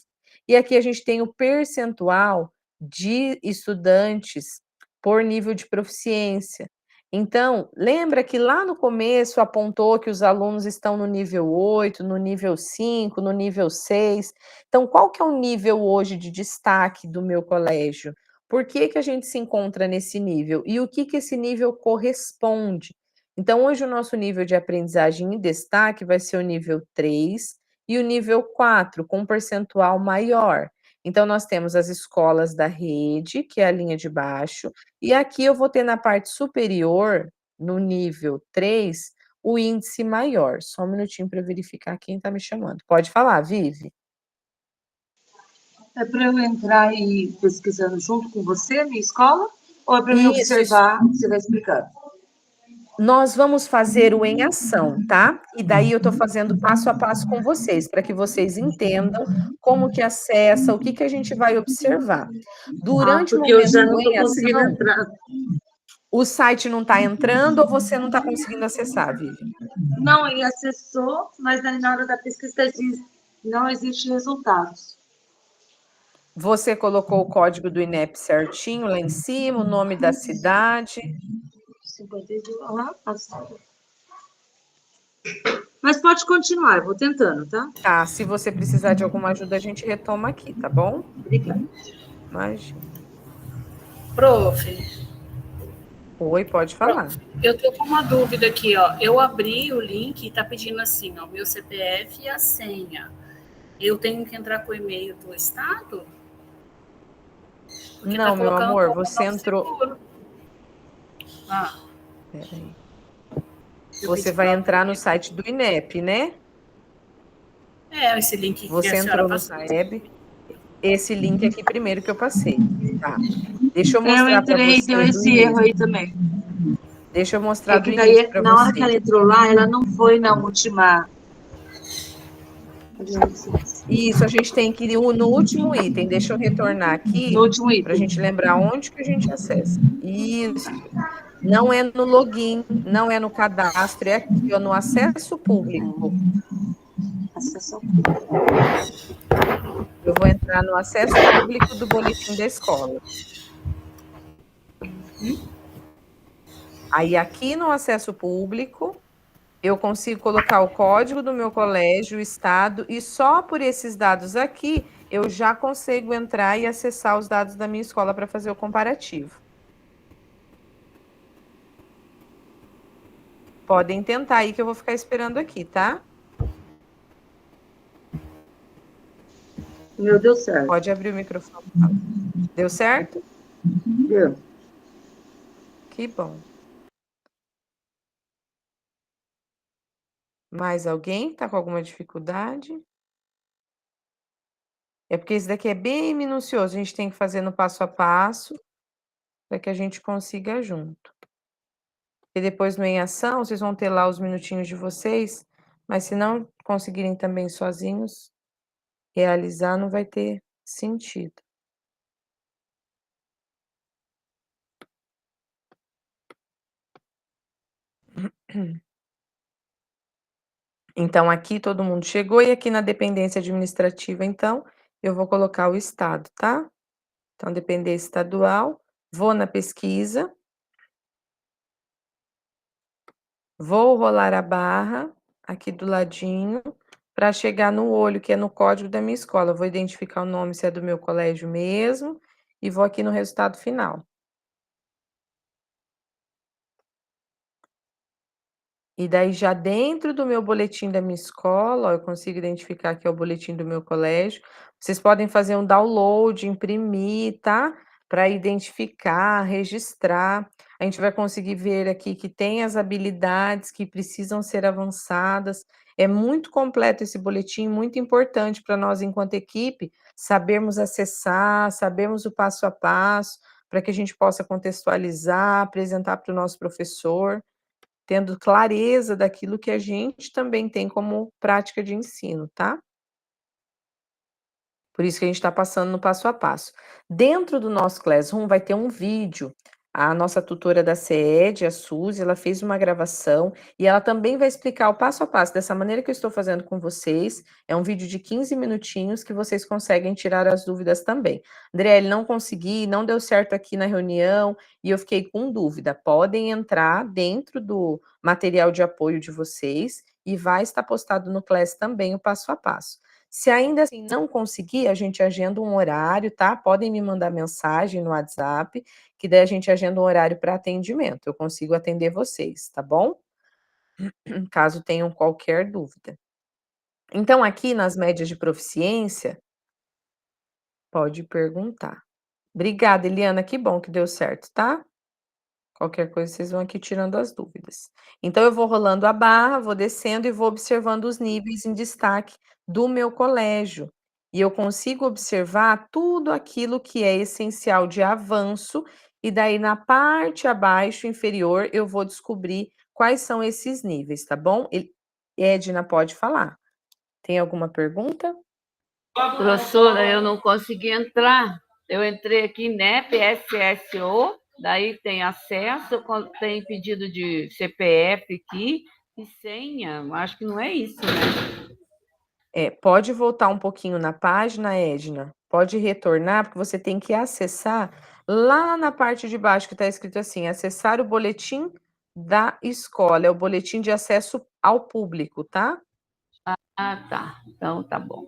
Speaker 1: E aqui a gente tem o percentual de estudantes por nível de proficiência. Então, lembra que lá no começo apontou que os alunos estão no nível 8, no nível 5, no nível 6. Então, qual que é o nível hoje de destaque do meu colégio? Por que a gente se encontra nesse nível? E o que esse nível corresponde? Então, hoje o nosso nível de aprendizagem em destaque vai ser o nível 3 e o nível 4, com um percentual maior. Então, nós temos as escolas da rede, que é a linha de baixo, e aqui eu vou ter na parte superior, no nível 3, o índice maior. Só um minutinho para verificar quem está me chamando. Pode falar, Vivi.
Speaker 7: É para eu entrar e pesquisando junto com você, minha escola? Ou é para me observar, você vai explicando?
Speaker 1: Nós vamos fazer o em ação, tá? E daí eu estou fazendo passo a passo com vocês, para que vocês entendam como que acessa, o que a gente vai observar. Durante o
Speaker 7: porque eu
Speaker 1: momento
Speaker 7: já
Speaker 1: do
Speaker 7: não estou
Speaker 1: em
Speaker 7: conseguindo
Speaker 1: ação,
Speaker 7: entrar.
Speaker 1: o site não está entrando ou você não está conseguindo acessar, Vivi?
Speaker 7: Não, ele acessou, mas aí na hora da pesquisa diz não existe resultados.
Speaker 1: Você colocou o código do INEP certinho lá em cima, o nome da cidade?
Speaker 7: 52, mas pode continuar, eu vou tentando, tá?
Speaker 1: Tá, se você precisar de alguma ajuda, a gente retoma aqui, tá bom?
Speaker 7: Obrigada.
Speaker 1: Imagina.
Speaker 6: Prof.
Speaker 1: Oi, pode falar.
Speaker 6: Eu tô com uma dúvida aqui, ó. Eu abri o link e tá pedindo assim, ó, meu CPF e a senha. Eu tenho que entrar com o e-mail do Estado? Porque
Speaker 1: Não,
Speaker 6: tá
Speaker 1: meu
Speaker 6: colocando
Speaker 1: amor,
Speaker 6: como
Speaker 1: você
Speaker 6: não
Speaker 1: entrou.
Speaker 6: seguro.
Speaker 1: Peraí.
Speaker 6: Eu
Speaker 1: Você
Speaker 6: pedi
Speaker 1: vai
Speaker 6: pra
Speaker 1: entrar no
Speaker 6: abrir.
Speaker 1: site do INEP, né?
Speaker 6: Esse link que
Speaker 1: Você
Speaker 6: a senhora
Speaker 1: entrou no
Speaker 6: passou.
Speaker 1: SAEB. Esse link aqui primeiro que eu passei. Tá. Deixa eu
Speaker 7: Eu
Speaker 1: mostrar para
Speaker 7: entrei e deu
Speaker 1: você do
Speaker 7: esse erro
Speaker 1: início.
Speaker 7: aí também.
Speaker 1: Deixa eu
Speaker 7: É
Speaker 1: mostrar do
Speaker 7: que
Speaker 1: início
Speaker 7: daí,
Speaker 1: para
Speaker 7: na hora que
Speaker 1: você.
Speaker 7: ela entrou lá, ela não foi na última.
Speaker 1: Isso, a gente tem que ir no último item. Deixa eu retornar
Speaker 7: No
Speaker 1: aqui
Speaker 7: último
Speaker 1: para a
Speaker 7: item.
Speaker 1: gente lembrar onde que a gente acessa. Isso. Não é no login, não é no cadastro, é aqui, ó, no acesso público.
Speaker 7: Acesso.
Speaker 1: Eu vou entrar no acesso público do boletim da escola. Aí, aqui no acesso público, eu consigo colocar o código do meu colégio, o estado, e só por esses dados aqui, eu já consigo entrar e acessar os dados da minha escola para fazer o comparativo. Podem tentar aí que eu vou ficar esperando aqui, tá?
Speaker 7: Meu, deu certo.
Speaker 1: Pode abrir o microfone. Deu certo?
Speaker 7: Deu.
Speaker 1: Que bom. Mais alguém está com alguma dificuldade? É porque esse daqui é bem minucioso, a gente tem que fazer no passo a passo para que a gente consiga junto. E depois no em ação, vocês vão ter lá os minutinhos de vocês, mas se não conseguirem também sozinhos realizar, não vai ter sentido. Então, aqui todo mundo chegou e aqui na dependência administrativa, então, eu vou colocar o estado, tá? Então, dependência estadual, vou na pesquisa, vou rolar a barra aqui do ladinho para chegar no olho, que é no código da minha escola. Eu vou identificar o nome, se é do meu colégio mesmo, e vou aqui no resultado final. E daí já dentro do meu boletim da minha escola, ó, eu consigo identificar que é o boletim do meu colégio, vocês podem fazer um download, imprimir, tá? Para identificar, registrar. A gente vai conseguir ver aqui que tem as habilidades que precisam ser avançadas. É muito completo esse boletim, muito importante para nós, enquanto equipe, sabermos acessar, sabermos o passo a passo, para que a gente possa contextualizar, apresentar para o nosso professor, tendo clareza daquilo que a gente também tem como prática de ensino, tá? Por isso que a gente está passando no passo a passo. Dentro do nosso Classroom vai ter um vídeo. A nossa tutora da CED, a Suzy, ela fez uma gravação e ela também vai explicar o passo a passo, dessa maneira que eu estou fazendo com vocês. É um vídeo de 15 minutinhos que vocês conseguem tirar as dúvidas também. André, não consegui, não deu certo aqui na reunião e eu fiquei com dúvida. Podem entrar dentro do material de apoio de vocês e vai estar postado no Class também o passo a passo. Se ainda assim não conseguir, a gente agenda um horário, tá? Podem me mandar mensagem no WhatsApp, que daí a gente agenda um horário para atendimento. Eu consigo atender vocês, tá bom? Caso tenham qualquer dúvida. Então, aqui nas médias de proficiência, pode perguntar. Obrigada, Eliana, que bom que deu certo, tá? Qualquer coisa, vocês vão aqui tirando as dúvidas. Então, eu vou rolando a barra, vou descendo e vou observando os níveis em destaque do meu colégio. E eu consigo observar tudo aquilo que é essencial de avanço, e daí na parte abaixo, inferior, eu vou descobrir quais são esses níveis, tá bom? Edna, pode falar. Tem alguma pergunta?
Speaker 8: Professora, eu não consegui entrar. Eu entrei aqui em NEP, SSO, daí tem acesso, tem pedido de CPF aqui e senha. Acho que não é isso, né?
Speaker 1: Pode voltar um pouquinho na página, Edna. Pode retornar, porque você tem que acessar lá na parte de baixo que está escrito assim: acessar o boletim da escola. É o boletim de acesso ao público, tá?
Speaker 8: Ah, tá. Então tá bom.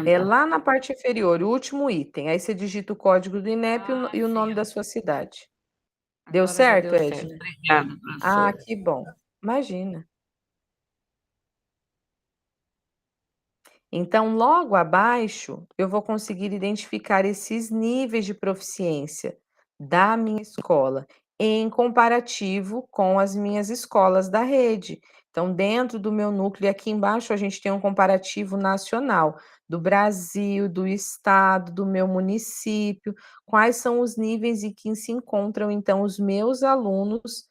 Speaker 1: É lá na parte inferior, o último item. Aí você digita o código do INEP e o nome da sua cidade. Deu
Speaker 8: Agora já
Speaker 1: certo,
Speaker 8: deu certo.
Speaker 1: Edna?
Speaker 8: Obrigada,
Speaker 1: Ah,
Speaker 8: professora.
Speaker 1: que bom. Imagina. Então, logo abaixo, eu vou conseguir identificar esses níveis de proficiência da minha escola, em comparativo com as minhas escolas da rede. Então, dentro do meu núcleo, aqui embaixo, a gente tem um comparativo nacional do Brasil, do estado, do meu município, quais são os níveis em que se encontram, então, os meus alunos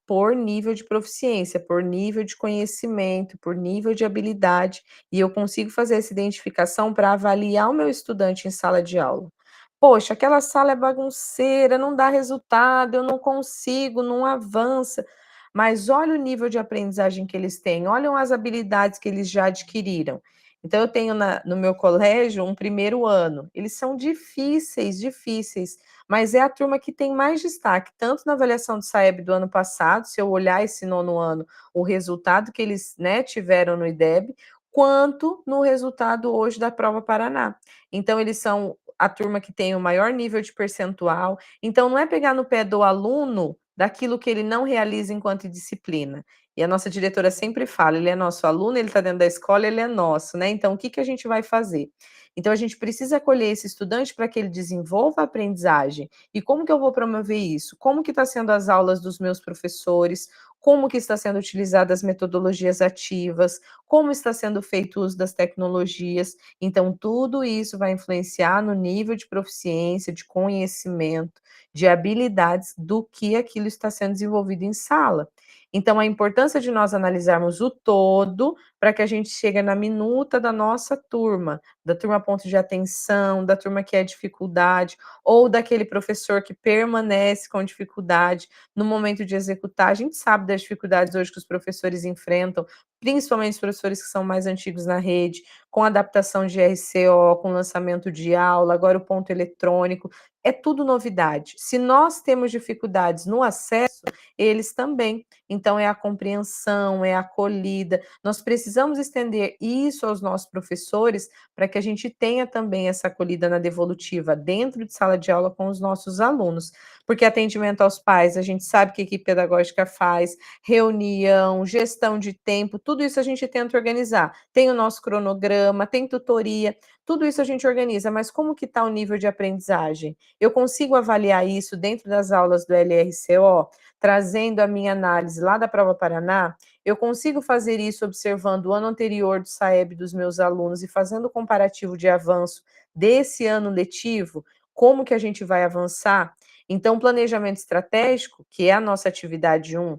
Speaker 1: por nível de proficiência, por nível de conhecimento, por nível de habilidade, e eu consigo fazer essa identificação para avaliar o meu estudante em sala de aula. Poxa, aquela sala é bagunceira, não dá resultado, eu não consigo, não avança. Mas olha o nível de aprendizagem que eles têm, olham as habilidades que eles já adquiriram. Então, eu tenho no meu colégio um primeiro ano. Eles são difíceis, difíceis, mas é a turma que tem mais destaque, tanto na avaliação do SAEB do ano passado, se eu olhar esse nono ano, o resultado que eles, né, tiveram no IDEB, quanto no resultado hoje da Prova Paraná. Então, eles são a turma que tem o maior nível de percentual. Então, não é pegar no pé do aluno daquilo que ele não realiza enquanto disciplina. E a nossa diretora sempre fala, ele é nosso aluno, ele está dentro da escola, ele é nosso, né? Então, o que, que a gente vai fazer? Então, a gente precisa acolher esse estudante para que ele desenvolva a aprendizagem. E como que eu vou promover isso? Como que está sendo as aulas dos meus professores? Como que está sendo utilizadas as metodologias ativas? Como está sendo feito o uso das tecnologias? Então, tudo isso vai influenciar no nível de proficiência, de conhecimento, de habilidades do que aquilo está sendo desenvolvido em sala. Então, a importância de nós analisarmos o todo para que a gente chegue na minuta da nossa turma, da turma ponto de atenção, da turma que é dificuldade, ou daquele professor que permanece com dificuldade no momento de executar. A gente sabe das dificuldades hoje que os professores enfrentam, principalmente os professores que são mais antigos na rede, com adaptação de RCO, com lançamento de aula, agora o ponto eletrônico, é tudo novidade. Se nós temos dificuldades no acesso, eles também. Então, é a compreensão, é a acolhida. Nós precisamos estender isso aos nossos professores para que a gente tenha também essa acolhida na devolutiva dentro de sala de aula com os nossos alunos. Porque atendimento aos pais, a gente sabe que a equipe pedagógica faz, reunião, gestão de tempo, tudo isso a gente tenta organizar. Tem o nosso cronograma, tem tutoria, tudo isso a gente organiza, mas como que está o nível de aprendizagem? Eu consigo avaliar isso dentro das aulas do LRCO, trazendo a minha análise lá da Prova Paraná? Eu consigo fazer isso observando o ano anterior do SAEB dos meus alunos e fazendo o comparativo de avanço desse ano letivo? Como que a gente vai avançar? Então, planejamento estratégico, que é a nossa atividade 1,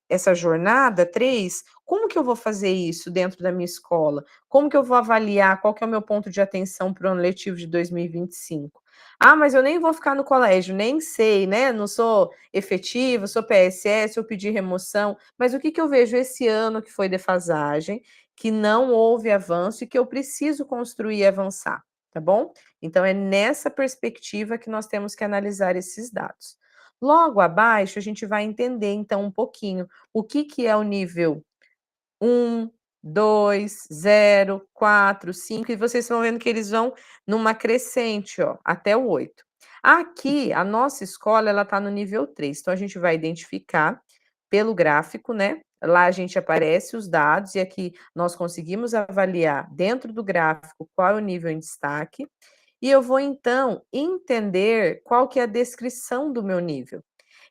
Speaker 1: essa jornada 3, como que eu vou fazer isso dentro da minha escola? Como que eu vou avaliar qual que é o meu ponto de atenção para o ano letivo de 2025? Ah, mas eu nem vou ficar no colégio, nem sei, né? Não sou efetiva, sou PSS, eu pedi remoção, mas o que que eu vejo esse ano que foi defasagem, que não houve avanço e que eu preciso construir e avançar, tá bom? Então, é nessa perspectiva que nós temos que analisar esses dados. Logo abaixo, a gente vai entender, então, um pouquinho o que que é o nível 1, 2, 0, 4, 5, e vocês vão vendo que eles vão numa crescente, ó, até o 8. Aqui, a nossa escola, ela está no nível 3, então a gente vai identificar pelo gráfico, né? Lá a gente aparece os dados e aqui nós conseguimos avaliar dentro do gráfico qual é o nível em destaque. E eu vou, então, entender qual que é a descrição do meu nível.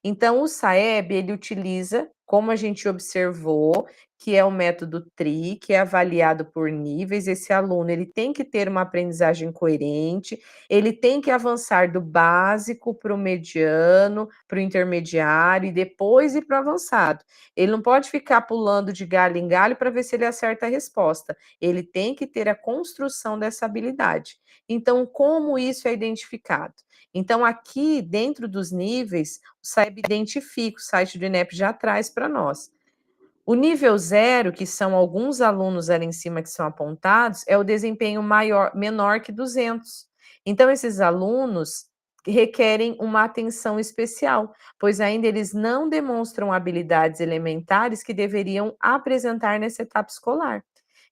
Speaker 1: Então, o SAEB, ele utiliza, como a gente observou, que é o método TRI, que é avaliado por níveis. Esse aluno, ele tem que ter uma aprendizagem coerente, ele tem que avançar do básico para o mediano, para o intermediário e depois ir para o avançado. Ele não pode ficar pulando de galho em galho para ver se ele acerta a resposta. Ele tem que ter a construção dessa habilidade. Então, como isso é identificado? Então, aqui, dentro dos níveis, o SAEB identifica, o site do INEP já traz para nós. O nível 0, que são alguns alunos ali em cima que são apontados, é o desempenho menor que 200. Então, esses alunos requerem uma atenção especial, pois ainda eles não demonstram habilidades elementares que deveriam apresentar nessa etapa escolar.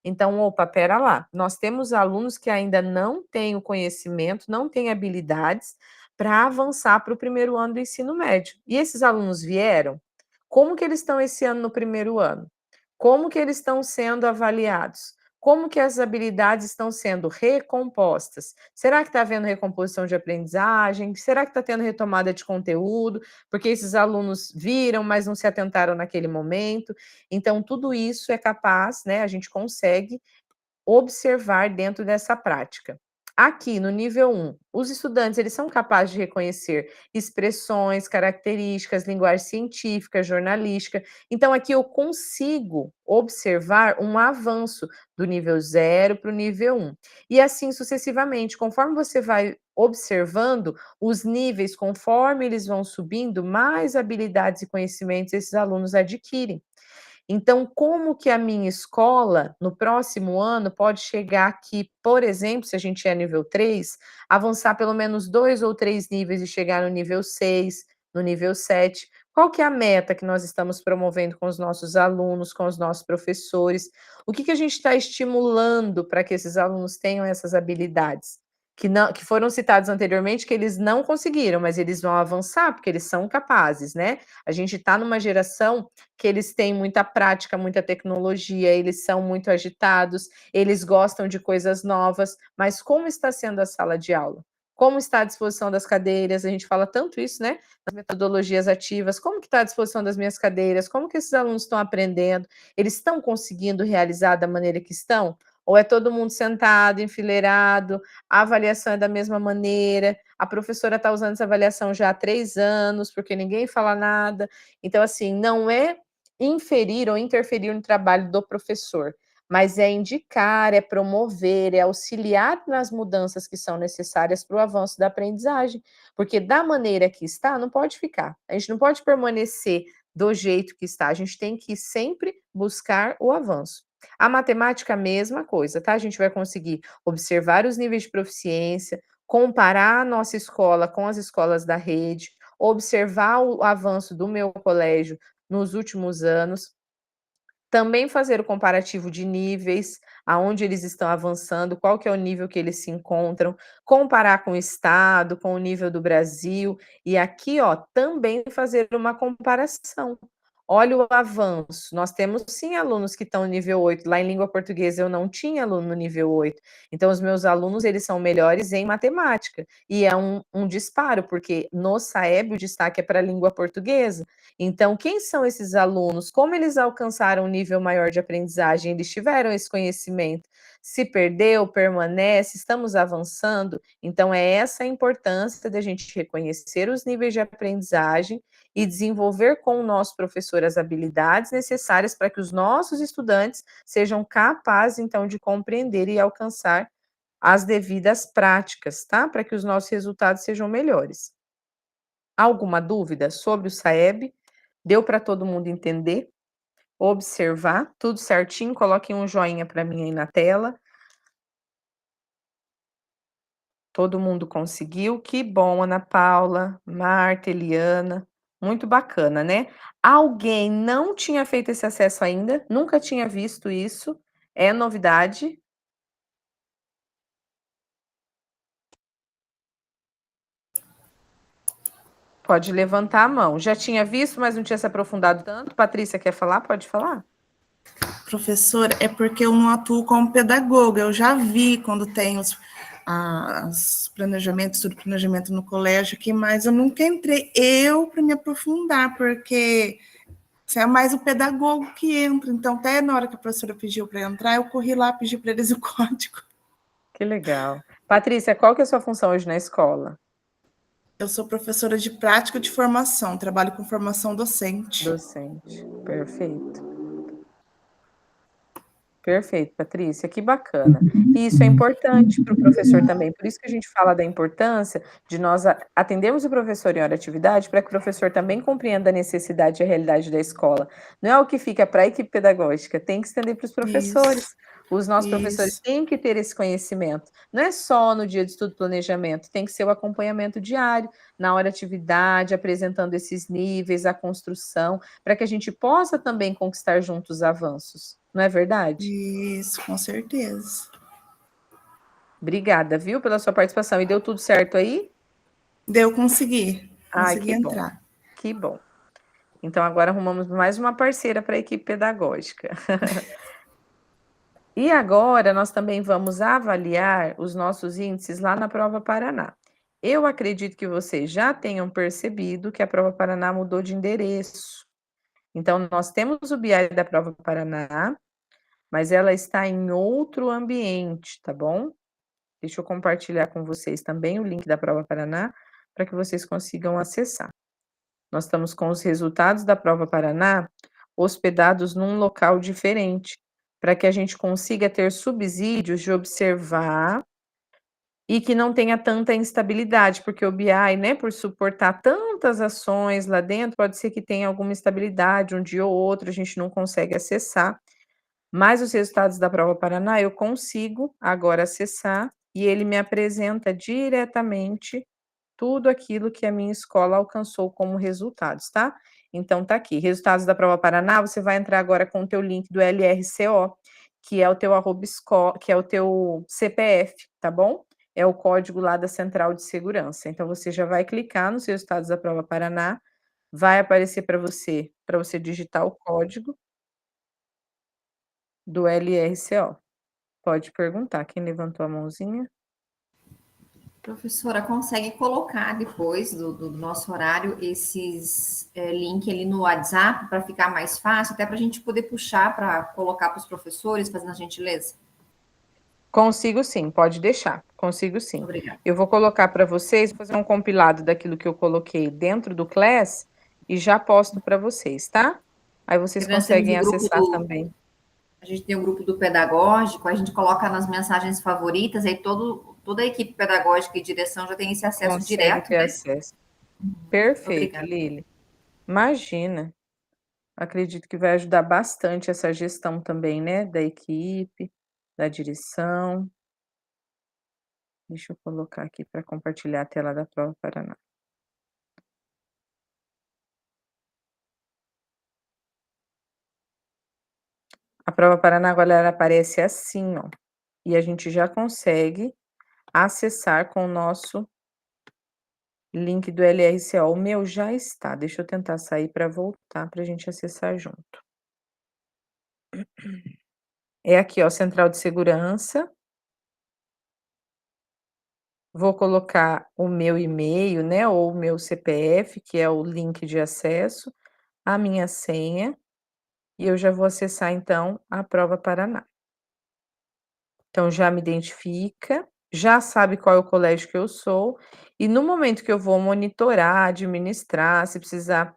Speaker 1: Então, opa, pera lá, nós temos alunos que ainda não têm o conhecimento, não têm habilidades para avançar para o primeiro ano do ensino médio. E esses alunos vieram? Como que eles estão esse ano no primeiro ano? Como que eles estão sendo avaliados? Como que as habilidades estão sendo recompostas? Será que está havendo recomposição de aprendizagem? Será que está tendo retomada de conteúdo? Porque esses alunos viram, mas não se atentaram naquele momento. Então, tudo isso é capaz, né? A gente consegue observar dentro dessa prática. Aqui, no nível 1, os estudantes eles são capazes de reconhecer expressões, características, linguagem científica, jornalística. Então, aqui eu consigo observar um avanço do nível 0 para o nível 1. E assim sucessivamente, conforme você vai observando os níveis, conforme eles vão subindo, mais habilidades e conhecimentos esses alunos adquirem. Então, como que a minha escola, no próximo ano, pode chegar aqui, por exemplo, se a gente é nível 3, avançar pelo menos 2 ou 3 níveis e chegar no nível 6, no nível 7? Qual que é a meta que nós estamos promovendo com os nossos alunos, com os nossos professores? O que que a gente está estimulando para que esses alunos tenham essas habilidades? Que foram citados anteriormente, que eles não conseguiram, mas eles vão avançar, porque eles são capazes, né? A gente está numa geração que eles têm muita prática, muita tecnologia, eles são muito agitados, eles gostam de coisas novas, mas como está sendo a sala de aula? Como está a disposição das cadeiras? A gente fala tanto isso, né? As metodologias ativas, como que está a disposição das minhas cadeiras? Como que esses alunos estão aprendendo? Eles estão conseguindo realizar da maneira que estão? Ou é todo mundo sentado, enfileirado, a avaliação é da mesma maneira, a professora está usando essa avaliação já há 3 anos, porque ninguém fala nada. Então, assim, não é inferir ou interferir no trabalho do professor, mas é indicar, é promover, é auxiliar nas mudanças que são necessárias para o avanço da aprendizagem, porque da maneira que está, não pode ficar. A gente não pode permanecer do jeito que está, a gente tem que sempre buscar o avanço. A matemática, a mesma coisa, tá? A gente vai conseguir observar os níveis de proficiência, comparar a nossa escola com as escolas da rede, observar o avanço do meu colégio nos últimos anos, também fazer o comparativo de níveis, aonde eles estão avançando, qual que é o nível que eles se encontram, comparar com o estado, com o nível do Brasil, e aqui, ó, também fazer uma comparação. Olha o avanço, nós temos sim alunos que estão no nível 8, lá em língua portuguesa eu não tinha aluno no nível 8, então os meus alunos, eles são melhores em matemática, e é um disparo, porque no SAEB o destaque é para a língua portuguesa. Então, quem são esses alunos? Como eles alcançaram um nível maior de aprendizagem? Eles tiveram esse conhecimento? Se perdeu, permanece, estamos avançando? Então, é essa a importância da gente reconhecer os níveis de aprendizagem e desenvolver com o nosso professor as habilidades necessárias para que os nossos estudantes sejam capazes, então, de compreender e alcançar as devidas práticas, tá? Para que os nossos resultados sejam melhores. Alguma dúvida sobre o SAEB? Deu para todo mundo entender? Observar? Tudo certinho? Coloquem um joinha para mim aí na tela. Todo mundo conseguiu? Que bom, Ana Paula, Marta, Eliana. Muito bacana, né? Alguém não tinha feito esse acesso ainda? Nunca tinha visto isso? É novidade? Pode levantar a mão. Já tinha visto, mas não tinha se aprofundado tanto. Patrícia, quer falar? Pode falar.
Speaker 9: Professora, é porque eu não atuo como pedagoga. Eu já vi quando tem os planejamentos, tudo planejamento no colégio aqui, mas eu nunca entrei para me aprofundar, porque você é mais o pedagogo que entra. Então, até na hora que a professora pediu para entrar, eu corri lá, pedi para eles o código.
Speaker 1: Que legal. Patrícia, qual que é a sua função hoje na escola?
Speaker 9: Eu sou professora de prática de formação, trabalho com formação docente.
Speaker 1: Docente, perfeito. Perfeito, Patrícia, que bacana. E isso é importante para o professor também, por isso que a gente fala da importância de nós atendermos o professor em hora de atividade, para que o professor também compreenda a necessidade e a realidade da escola. Não é o que fica para a equipe pedagógica, tem que estender para os professores. Os nossos professores têm que ter esse conhecimento. Não é só no dia de estudo e planejamento, tem que ser o acompanhamento diário, na hora de atividade, apresentando esses níveis, a construção, para que a gente possa também conquistar juntos os avanços. Não é verdade?
Speaker 9: Isso, com certeza.
Speaker 1: Obrigada, viu, pela sua participação. E deu tudo certo aí?
Speaker 9: Deu, consegui
Speaker 1: que
Speaker 9: entrar.
Speaker 1: Bom, que bom. Então, agora arrumamos mais uma parceira para a equipe pedagógica. E agora, nós também vamos avaliar os nossos índices lá na Prova Paraná. Eu acredito que vocês já tenham percebido que a Prova Paraná mudou de endereço. Então, nós temos o BI da Prova Paraná, mas ela está em outro ambiente, tá bom? Deixa eu compartilhar com vocês também o link da Prova Paraná, para que vocês consigam acessar. Nós estamos com os resultados da Prova Paraná hospedados num local diferente, para que a gente consiga ter subsídios de observar e que não tenha tanta instabilidade, porque o BI, né, por suportar tantas ações lá dentro, pode ser que tenha alguma instabilidade, um dia ou outro a gente não consegue acessar. Mas os resultados da Prova Paraná eu consigo agora acessar e ele me apresenta diretamente tudo aquilo que a minha escola alcançou como resultados, tá? Então tá aqui, resultados da Prova Paraná, você vai entrar agora com o teu link do LRCO, que é o teu que é o teu CPF, tá bom? É o código lá da Central de Segurança. Então você já vai clicar nos resultados da Prova Paraná, vai aparecer para você digitar o código do LRCO. Pode perguntar, quem levantou a mãozinha?
Speaker 10: Professora, consegue colocar depois do nosso horário esses link ali no WhatsApp para ficar mais fácil, até para a gente poder puxar para colocar para os professores, fazendo a gentileza?
Speaker 1: Consigo sim, pode deixar, consigo sim.
Speaker 10: Obrigada.
Speaker 1: Eu vou colocar para vocês, vou fazer um compilado daquilo que eu coloquei dentro do Class e já posto para vocês, tá? Aí vocês conseguem acessar também.
Speaker 10: A gente tem um grupo do pedagógico, a gente coloca nas mensagens favoritas, aí toda a equipe pedagógica e direção já tem esse acesso direto.
Speaker 1: Ter acesso. Perfeito,
Speaker 10: Obrigada.
Speaker 1: Lili. Imagina. Acredito que vai ajudar bastante essa gestão também, né, da equipe, da direção. Deixa eu colocar aqui para compartilhar a tela da Prova Paraná. A Prova Paraná agora ela aparece assim, ó, e a gente já consegue acessar com o nosso link do LRCO. O meu já está, deixa eu tentar sair para voltar para a gente acessar junto. É aqui, ó, Central de Segurança. Vou colocar o meu e-mail, né, ou o meu CPF, que é o link de acesso, a minha senha, e eu já vou acessar então a Prova Paraná. Então já me identifica, já sabe qual é o colégio que eu sou, e no momento que eu vou monitorar, administrar, se precisar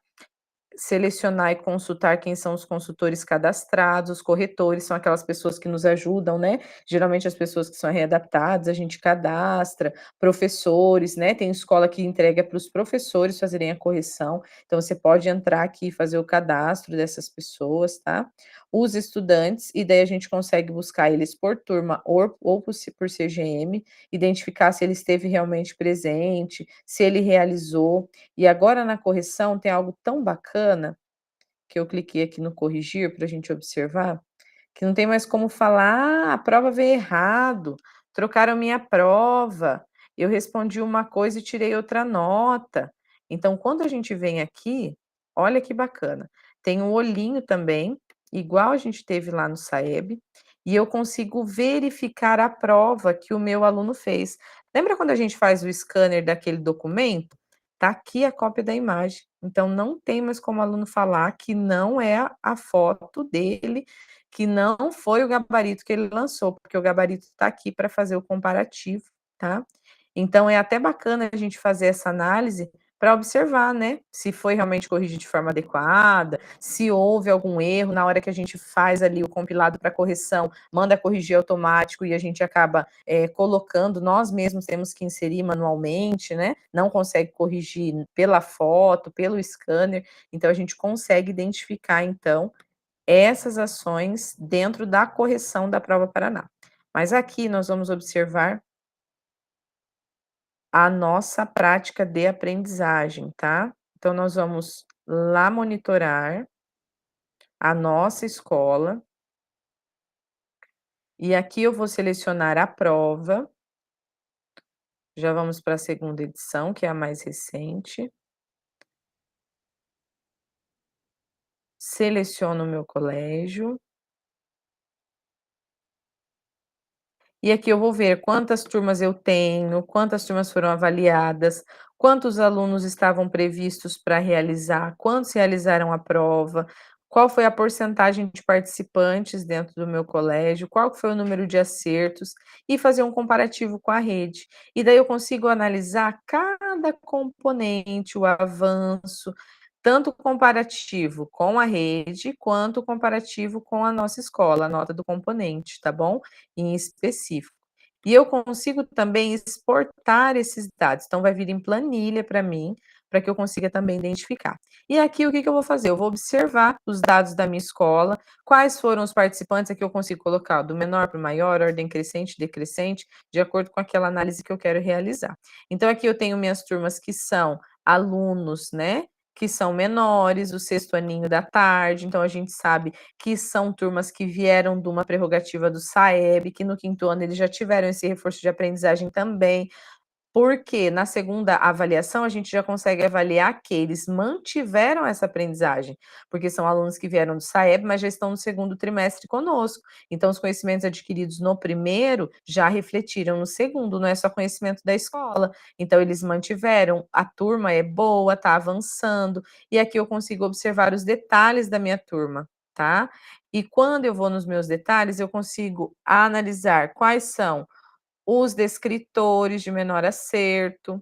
Speaker 1: selecionar e consultar quem são os consultores cadastrados, os corretores são aquelas pessoas que nos ajudam, né, geralmente as pessoas que são readaptadas, a gente cadastra, professores, né, tem escola que entrega para os professores fazerem a correção, então você pode entrar aqui e fazer o cadastro dessas pessoas, tá. Os estudantes, e daí a gente consegue buscar eles por turma ou por CGM, identificar se ele esteve realmente presente, se ele realizou. E agora na correção tem algo tão bacana, que eu cliquei aqui no corrigir para a gente observar, que não tem mais como falar: "Ah, a prova veio errado, trocaram minha prova, eu respondi uma coisa e tirei outra nota". Então quando a gente vem aqui, olha que bacana, tem um olhinho também, igual a gente teve lá no SAEB, e eu consigo verificar a prova que o meu aluno fez. Lembra quando a gente faz o scanner daquele documento? Tá aqui a cópia da imagem, então não tem mais como o aluno falar que não é a foto dele, que não foi o gabarito que ele lançou, porque o gabarito está aqui para fazer o comparativo, tá. Então é até bacana a gente fazer essa análise para observar, né, se foi realmente corrigido de forma adequada, se houve algum erro na hora que a gente faz ali o compilado para correção, manda corrigir automático e a gente acaba, colocando, nós mesmos temos que inserir manualmente, né, não consegue corrigir pela foto, pelo scanner, então a gente consegue identificar então essas ações dentro da correção da Prova Paraná. Mas aqui nós vamos observar a nossa prática de aprendizagem, tá. Então nós vamos lá monitorar a nossa escola, e aqui eu vou selecionar a prova, já vamos para a segunda edição, que é a mais recente. Seleciono o meu colégio. E aqui eu vou ver quantas turmas eu tenho, quantas turmas foram avaliadas, quantos alunos estavam previstos para realizar, quantos realizaram a prova, qual foi a porcentagem de participantes dentro do meu colégio, qual foi o número de acertos, e fazer um comparativo com a rede. E daí eu consigo analisar cada componente, o avanço, tanto comparativo com a rede, quanto comparativo com a nossa escola, a nota do componente, tá bom? Em específico. E eu consigo também exportar esses dados, então vai vir em planilha para mim, para que eu consiga também identificar. E aqui o que que eu vou fazer? Eu vou observar os dados da minha escola, quais foram os participantes, aqui eu consigo colocar do menor para o maior, ordem crescente, decrescente, de acordo com aquela análise que eu quero realizar. Então aqui eu tenho minhas turmas que são alunos, né, que são menores, o sexto aninho da tarde, então a gente sabe que são turmas que vieram de uma prerrogativa do SAEB, que no quinto ano eles já tiveram esse reforço de aprendizagem também, porque na segunda avaliação a gente já consegue avaliar que eles mantiveram essa aprendizagem, porque são alunos que vieram do SAEB, mas já estão no segundo trimestre conosco. Então, os conhecimentos adquiridos no primeiro já refletiram no segundo, não é só conhecimento da escola. Então, eles mantiveram, a turma é boa, está avançando, e aqui eu consigo observar os detalhes da minha turma, tá? E quando eu vou nos meus detalhes, eu consigo analisar quais são os descritores de menor acerto,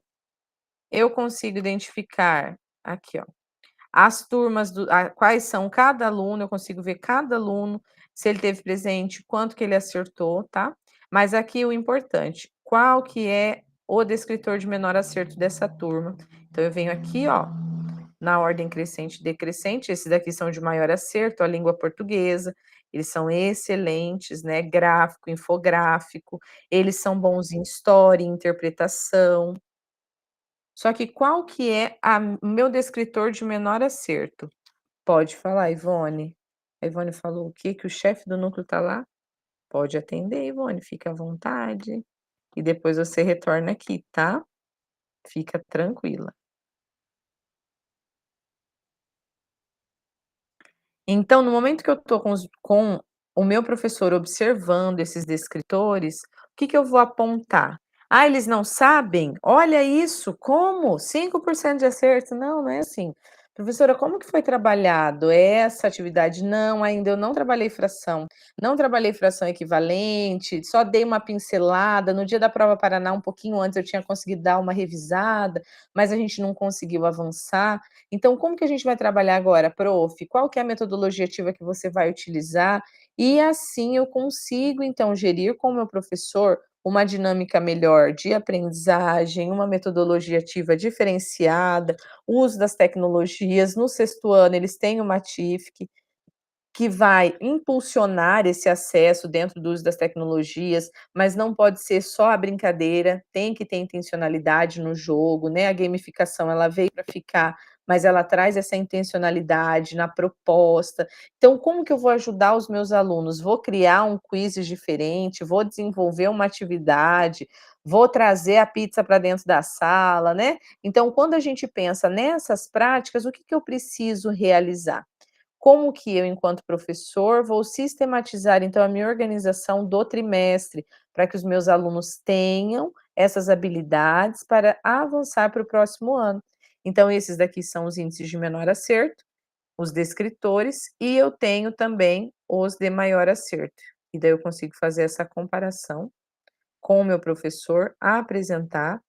Speaker 1: eu consigo identificar, aqui ó, as turmas quais são cada aluno, eu consigo ver cada aluno, se ele teve presente, quanto que ele acertou, tá? Mas aqui o importante, qual que é o descritor de menor acerto dessa turma. Então eu venho aqui, ó, na ordem crescente e decrescente. Esses daqui são de maior acerto, a língua portuguesa, eles são excelentes, né? Gráfico, infográfico, eles são bons em história, em interpretação. Só que qual que é o meu descritor de menor acerto? Pode falar, Ivone. A Ivone falou o quê? Que o chefe do núcleo está lá? Pode atender, Ivone, fica à vontade. E depois você retorna aqui, tá? Fica tranquila. Então, no momento que eu estou com o meu professor observando esses descritores, o que que eu vou apontar? "Ah, eles não sabem? Olha isso, como? 5% de acerto". Não, não é assim. "Professora, como que foi trabalhado essa atividade?". "Não, ainda eu não trabalhei fração. Não trabalhei fração equivalente, só dei uma pincelada. No dia da prova Paraná, um pouquinho antes, eu tinha conseguido dar uma revisada, mas a gente não conseguiu avançar". Então, como que a gente vai trabalhar agora, prof? Qual que é a metodologia ativa que você vai utilizar? E assim eu consigo, então, gerir com o meu professor uma dinâmica melhor de aprendizagem, uma metodologia ativa diferenciada, o uso das tecnologias. No sexto ano, eles têm uma TIFC, que vai impulsionar esse acesso dentro do uso das tecnologias, mas não pode ser só a brincadeira, tem que ter intencionalidade no jogo, né, a gamificação ela veio para ficar, mas ela traz essa intencionalidade na proposta. Então, como que eu vou ajudar os meus alunos? Vou criar um quiz diferente, vou desenvolver uma atividade, vou trazer a pizza para dentro da sala, né. Então, quando a gente pensa nessas práticas, o que que eu preciso realizar? Como que eu, enquanto professor, vou sistematizar, então, a minha organização do trimestre, para que os meus alunos tenham essas habilidades para avançar para o próximo ano. Então, esses daqui são os índices de menor acerto, os descritores, e eu tenho também os de maior acerto. E daí eu consigo fazer essa comparação com o meu professor, apresentar,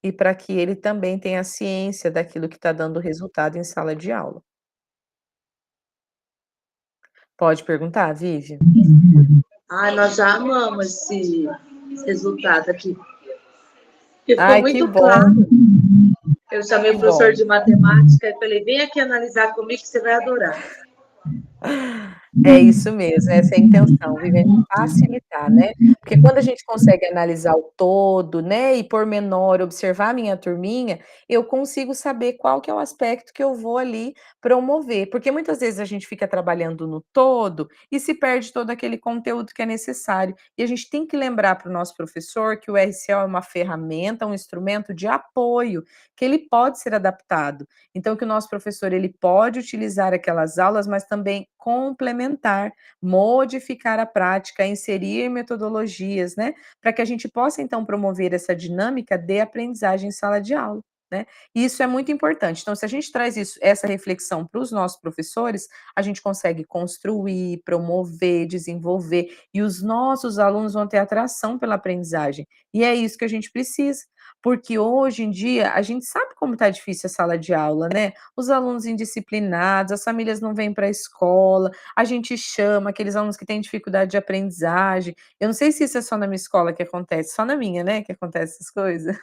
Speaker 1: e para que ele também tenha ciência daquilo que está dando resultado em sala de aula. Pode perguntar, Vivian.
Speaker 7: Ai, nós já amamos esse resultado aqui. Porque ficou
Speaker 1: Ai, que
Speaker 7: muito
Speaker 1: bom,
Speaker 7: claro. Eu chamei
Speaker 1: que
Speaker 7: o professor
Speaker 1: bom.
Speaker 7: de matemática e falei, vem aqui analisar comigo que você vai adorar.
Speaker 1: É isso mesmo, essa é a intenção, Vivian, de facilitar, né, porque quando a gente consegue analisar o todo, né, e pormenor, observar a minha turminha, eu consigo saber qual que é o aspecto que eu vou ali promover, porque muitas vezes a gente fica trabalhando no todo e se perde todo aquele conteúdo que é necessário. E a gente tem que lembrar para o nosso professor que o RCO é uma ferramenta, um instrumento de apoio, que ele pode ser adaptado. Então que o nosso professor, ele pode utilizar aquelas aulas, mas também complementar, modificar a prática, inserir metodologias, né, para que a gente possa então promover essa dinâmica de aprendizagem em sala de aula, né. E isso é muito importante. Então, se a gente traz essa reflexão para os nossos professores, a gente consegue construir, promover, desenvolver, e os nossos alunos vão ter atração pela aprendizagem. E é isso que a gente precisa, porque hoje em dia a gente sabe como está difícil a sala de aula, né. Os alunos indisciplinados, as famílias não vêm para a escola, a gente chama aqueles alunos que têm dificuldade de aprendizagem. Eu não sei se isso é só na minha escola que acontece, só na minha, né, que acontece essas coisas.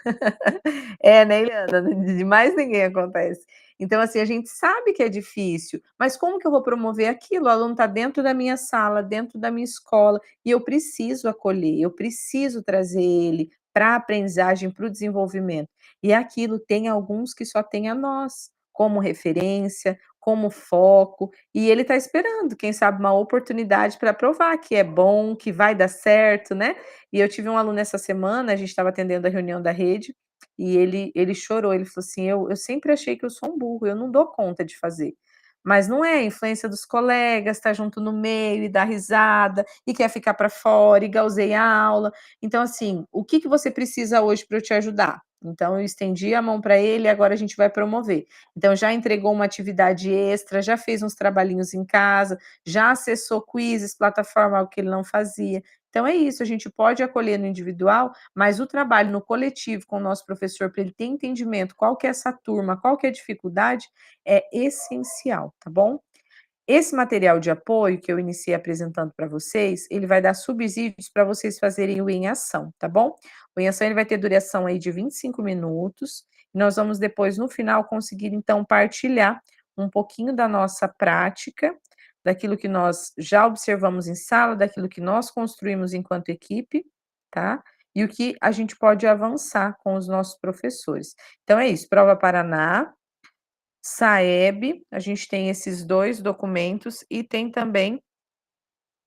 Speaker 1: É, né, Eliana? De mais ninguém acontece. Então, assim, a gente sabe que é difícil, mas como que eu vou promover aquilo? O aluno está dentro da minha sala, dentro da minha escola, e eu preciso acolher, eu preciso trazer ele para a aprendizagem, para o desenvolvimento. E aquilo tem alguns que só tem a nós, como referência, como foco, e ele está esperando, quem sabe, uma oportunidade para provar que é bom, que vai dar certo, né. E eu tive um aluno essa semana, a gente estava atendendo a reunião da rede, e ele chorou, ele falou assim: "Eu sempre achei que eu sou um burro, eu não dou conta de fazer". Mas não é, a influência dos colegas, tá junto no meio e dá risada, e quer ficar para fora, e gausei a aula. Então, assim, o que que você precisa hoje para eu te ajudar? Então eu estendi a mão para ele e agora a gente vai promover. Então já entregou uma atividade extra, já fez uns trabalhinhos em casa, já acessou quizzes, plataforma, algo que ele não fazia. Então é isso, a gente pode acolher no individual, mas o trabalho no coletivo com o nosso professor, para ele ter entendimento qual que é essa turma, qual que é a dificuldade, é essencial, tá bom? Esse material de apoio que eu iniciei apresentando para vocês, ele vai dar subsídios para vocês fazerem o em ação, tá bom? O em ação ele vai ter duração aí de 25 minutos, Nós vamos depois, no final, conseguir, então, partilhar um pouquinho da nossa prática, daquilo que nós já observamos em sala, daquilo que nós construímos enquanto equipe, tá? E o que a gente pode avançar com os nossos professores. Então é isso, Prova Paraná, SAEB, a gente tem esses 2 documentos e tem também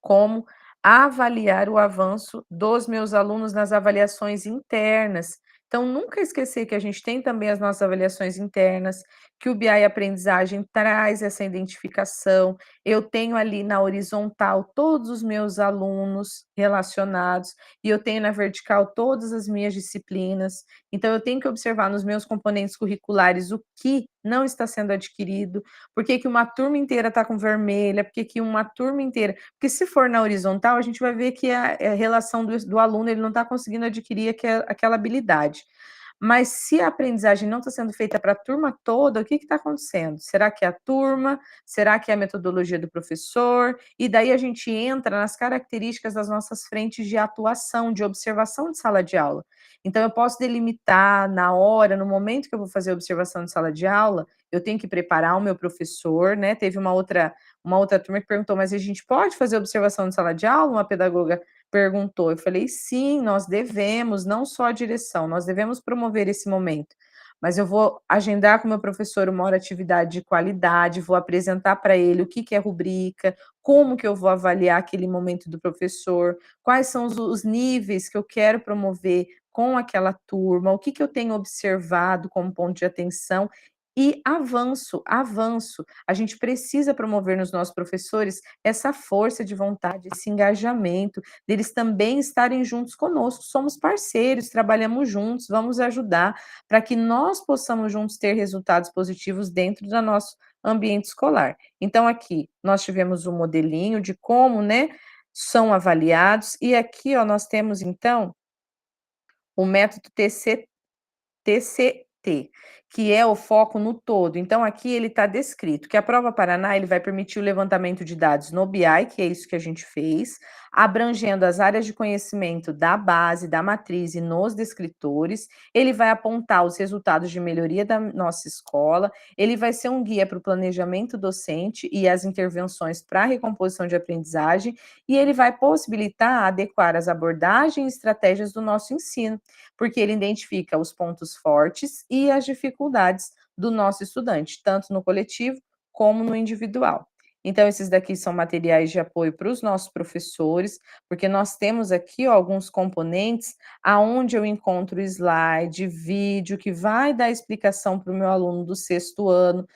Speaker 1: como avaliar o avanço dos meus alunos nas avaliações internas. Então, nunca esquecer que a gente tem também as nossas avaliações internas, que o BI Aprendizagem traz essa identificação. Eu tenho ali na horizontal todos os meus alunos relacionados e eu tenho na vertical todas as minhas disciplinas. Então, eu tenho que observar nos meus componentes curriculares o que não está sendo adquirido, por que que uma turma inteira está com vermelha, por que que uma turma inteira... Porque se for na horizontal, a gente vai ver que a relação do aluno, ele não está conseguindo adquirir aquela habilidade. Mas se a aprendizagem não está sendo feita para a turma toda, o que está acontecendo? Será que é a turma? Será que é a metodologia do professor? E daí a gente entra nas características das nossas frentes de atuação, de observação de sala de aula. Então, eu posso delimitar na hora, no momento que eu vou fazer a observação de sala de aula, eu tenho que preparar o meu professor, né? Teve uma outra turma que perguntou, mas a gente pode fazer observação de sala de aula? Uma pedagoga perguntou. Eu falei, sim, nós devemos, não só a direção, nós devemos promover esse momento. Mas eu vou agendar com o meu professor uma hora de atividade de qualidade, vou apresentar para ele o que é rubrica, como que eu vou avaliar aquele momento do professor, quais são os níveis que eu quero promover com aquela turma, o que eu tenho observado como ponto de atenção, e avanço. A gente precisa promover nos nossos professores essa força de vontade, esse engajamento, deles também estarem juntos conosco. Somos parceiros, trabalhamos juntos, vamos ajudar para que nós possamos juntos ter resultados positivos dentro do nosso ambiente escolar. Então, aqui nós tivemos um modelinho de como, né, são avaliados, e aqui, ó, nós temos, então, o método TCT, que é o foco no todo. Então, aqui ele está descrito que a Prova Paraná ele vai permitir o levantamento de dados no BI, que é isso que a gente fez, abrangendo as áreas de conhecimento da base, da matriz e nos descritores. Ele vai apontar os resultados de melhoria da nossa escola, ele vai ser um guia para o planejamento docente e as intervenções para a recomposição de aprendizagem, e ele vai possibilitar adequar as abordagens e estratégias do nosso ensino, porque ele identifica os pontos fortes e as dificuldades do nosso estudante, tanto no coletivo como no individual. Então, esses daqui são materiais de apoio para os nossos professores, porque nós temos aqui, ó, alguns componentes aonde eu encontro slide, vídeo, que vai dar explicação para o meu aluno do 6º ano,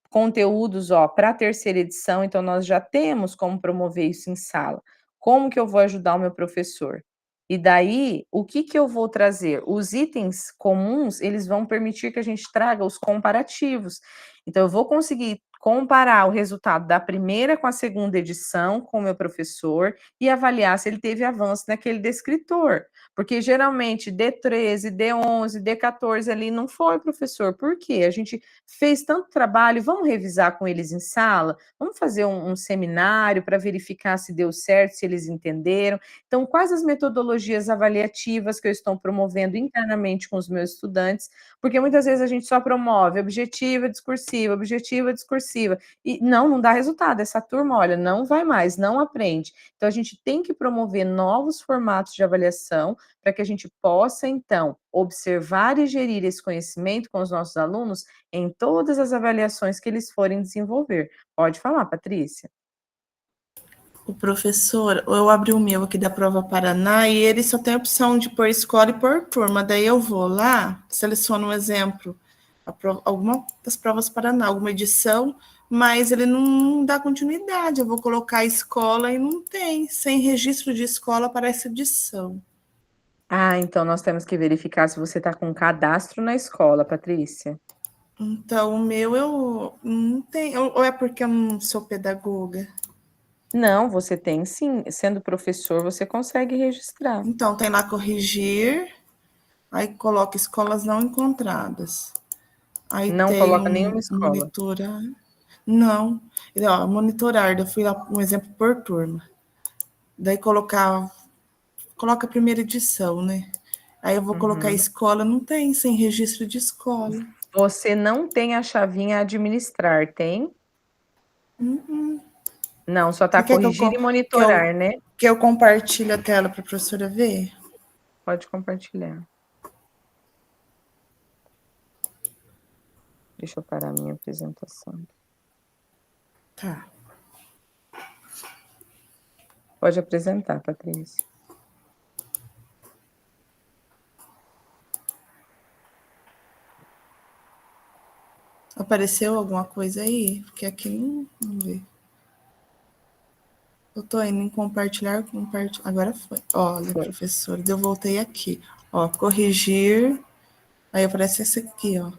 Speaker 1: conteúdos, ó, para a 3ª edição, então nós já temos como promover isso em sala. Como que eu vou ajudar o meu professor? E daí, o que eu vou trazer? Os itens comuns, eles vão permitir que a gente traga os comparativos. Então, eu vou conseguir comparar o resultado da 1ª com a 2ª edição com o meu professor e avaliar se ele teve avanço naquele descritor. Porque, geralmente, D13, D11, D14 ali não foi, professor. Por quê? A gente fez tanto trabalho, vamos revisar com eles em sala? Vamos fazer um seminário para verificar se deu certo, se eles entenderam? Então, quais as metodologias avaliativas que eu estou promovendo internamente com os meus estudantes? Porque muitas vezes a gente só promove objetiva, discursiva, e não dá resultado. Essa turma, olha, não vai mais, não aprende. Então, a gente tem que promover novos formatos de avaliação para que a gente possa, então, observar e gerir esse conhecimento com os nossos alunos em todas as avaliações que eles forem desenvolver. Pode falar, Patrícia.
Speaker 9: O professor, eu abri o meu aqui da Prova Paraná e ele só tem a opção de pôr escola e pôr turma. Daí eu vou lá, seleciono um exemplo, alguma das provas Paraná, alguma edição, mas ele não dá continuidade. Eu vou colocar a escola e não tem. Sem registro de escola aparece edição.
Speaker 1: Ah, então nós temos que verificar se você está com cadastro na escola, Patrícia.
Speaker 9: Então, o meu eu não tenho. Ou é porque eu não sou pedagoga?
Speaker 1: Não, você tem sim. Sendo professor, você consegue registrar.
Speaker 9: Então, tem lá corrigir, aí coloca escolas não encontradas. Aí
Speaker 1: não
Speaker 9: tem
Speaker 1: coloca nenhuma escola.
Speaker 9: Monitorar. Não. Ó, monitorar, eu fui lá um exemplo por turma. Daí coloca a 1ª edição, né? Aí eu vou colocar escola, não tem, sem registro de escola.
Speaker 1: Você não tem a chavinha administrar, tem? Não, só tá
Speaker 9: Você quer
Speaker 1: corrigir e monitorar, né?
Speaker 9: que eu compartilhe a tela para a professora ver?
Speaker 1: Pode compartilhar. Deixa eu parar a minha apresentação.
Speaker 9: Tá.
Speaker 1: Pode apresentar, Patrícia.
Speaker 9: Apareceu alguma coisa aí? Porque aqui não vê. Eu tô indo em compartilhar. Agora foi. Olha, professora, eu voltei aqui. Ó, corrigir. Aí aparece esse aqui, ó.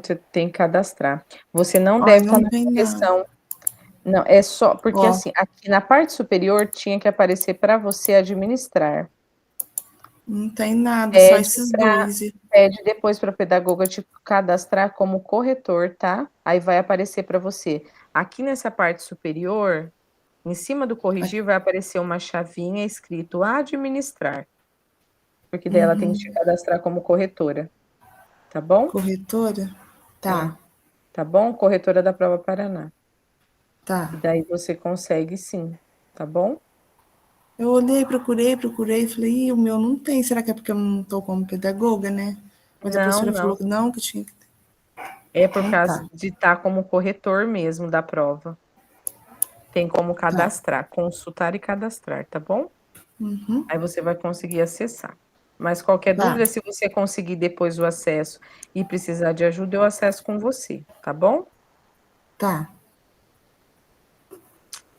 Speaker 1: Você tem que cadastrar. Você não deve estar na correção. Não, é só porque assim, aqui na parte superior tinha que aparecer para você administrar.
Speaker 9: Não tem nada, só esses dois.
Speaker 1: Pede depois para a pedagoga te cadastrar como corretor, tá? Aí vai aparecer para você. Aqui nessa parte superior, em cima do corrigir, vai aparecer uma chavinha escrito administrar. Porque daí ela tem que te cadastrar como corretora. Tá bom?
Speaker 9: Corretora? Tá.
Speaker 1: Tá bom? Corretora da Prova Paraná.
Speaker 9: Tá.
Speaker 1: E daí você consegue sim, tá bom?
Speaker 9: Eu olhei, procurei, falei, o meu não tem. Será que é porque eu não estou como pedagoga, né? Mas a professora falou que não, que tinha que ter.
Speaker 1: É por causa de estar como corretor mesmo da prova. Tem como cadastrar, consultar e cadastrar, tá bom? Aí você vai conseguir acessar. Mas qualquer dúvida, se você conseguir depois o acesso e precisar de ajuda, eu acesso com você, tá bom?
Speaker 9: Tá.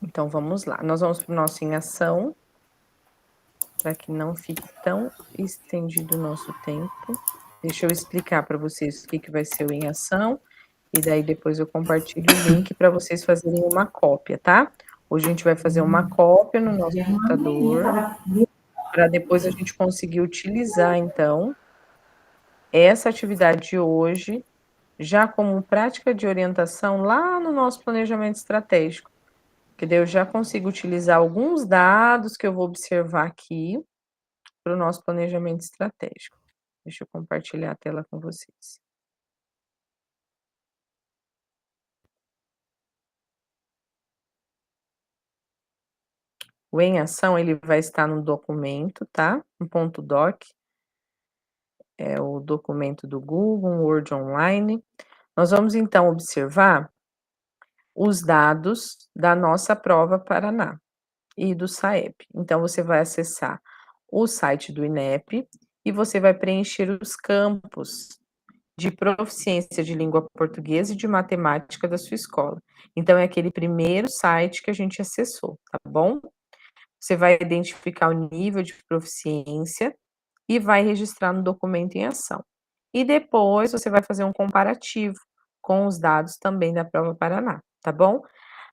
Speaker 1: Então, vamos lá. Nós vamos para o nosso em ação, para que não fique tão estendido o nosso tempo. Deixa eu explicar para vocês o que vai ser o em ação, e daí depois eu compartilho o link para vocês fazerem uma cópia, tá? Hoje a gente vai fazer uma cópia no nosso computador, para depois a gente conseguir utilizar, então, essa atividade de hoje, já como prática de orientação lá no nosso planejamento estratégico. Que daí eu já consigo utilizar alguns dados que eu vou observar aqui para o nosso planejamento estratégico. Deixa eu compartilhar a tela com vocês. O em ação, ele vai estar no documento, tá? No ponto doc. É o documento do Google, um Word Online. Nós vamos, então, observar os dados da nossa prova Paraná e do SAEB. Então, você vai acessar o site do INEP e você vai preencher os campos de proficiência de língua portuguesa e de matemática da sua escola. Então, é aquele primeiro site que a gente acessou, tá bom? Você vai identificar o nível de proficiência e vai registrar no documento em ação. E depois você vai fazer um comparativo com os dados também da Prova Paraná, tá bom?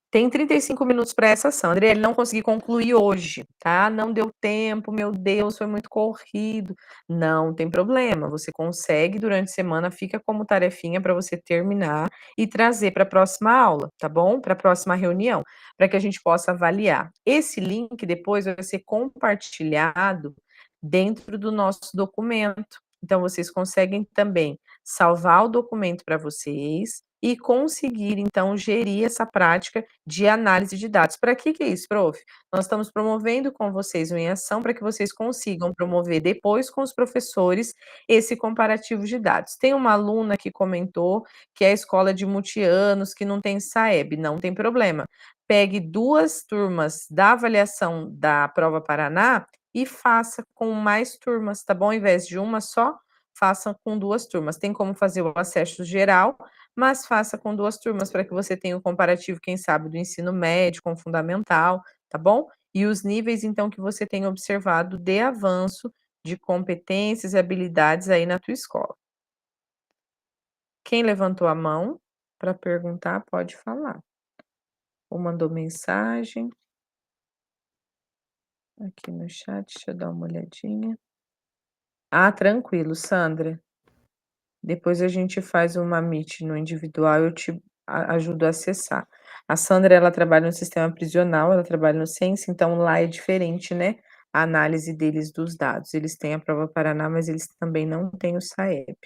Speaker 1: Tem 35 minutos para essa ação. André, ele não consegui concluir hoje, tá? Não deu tempo, meu Deus, foi muito corrido. Não tem problema, você consegue durante a semana, fica como tarefinha para você terminar e trazer para a próxima aula, tá bom? Para a próxima reunião, para que a gente possa avaliar. Esse link depois vai ser compartilhado dentro do nosso documento. Então, vocês conseguem também salvar o documento para vocês e conseguir, então, gerir essa prática de análise de dados. Para que é isso, prof? Nós estamos promovendo com vocês o em ação para que vocês consigam promover depois com os professores esse comparativo de dados. Tem uma aluna que comentou que é a escola de multianos, que não tem SAEB, não tem problema. Pegue 2 turmas da avaliação da Prova Paraná e faça com mais turmas, tá bom? Ao invés de uma só, faça com 2 turmas. Tem como fazer o acesso geral, mas faça com 2 turmas para que você tenha o comparativo, quem sabe, do ensino médio com fundamental, tá bom? E os níveis, então, que você tem observado de avanço de competências e habilidades aí na tua escola. Quem levantou a mão para perguntar, pode falar. Ou mandou mensagem. Aqui no chat, deixa eu dar uma olhadinha. Ah, tranquilo, Sandra. Depois a gente faz uma meet no individual, eu te ajudo a acessar. A Sandra, ela trabalha no sistema prisional, ela trabalha no Sense, então lá é diferente, né, a análise deles dos dados. Eles têm a Prova Paraná, mas eles também não têm o SAEB.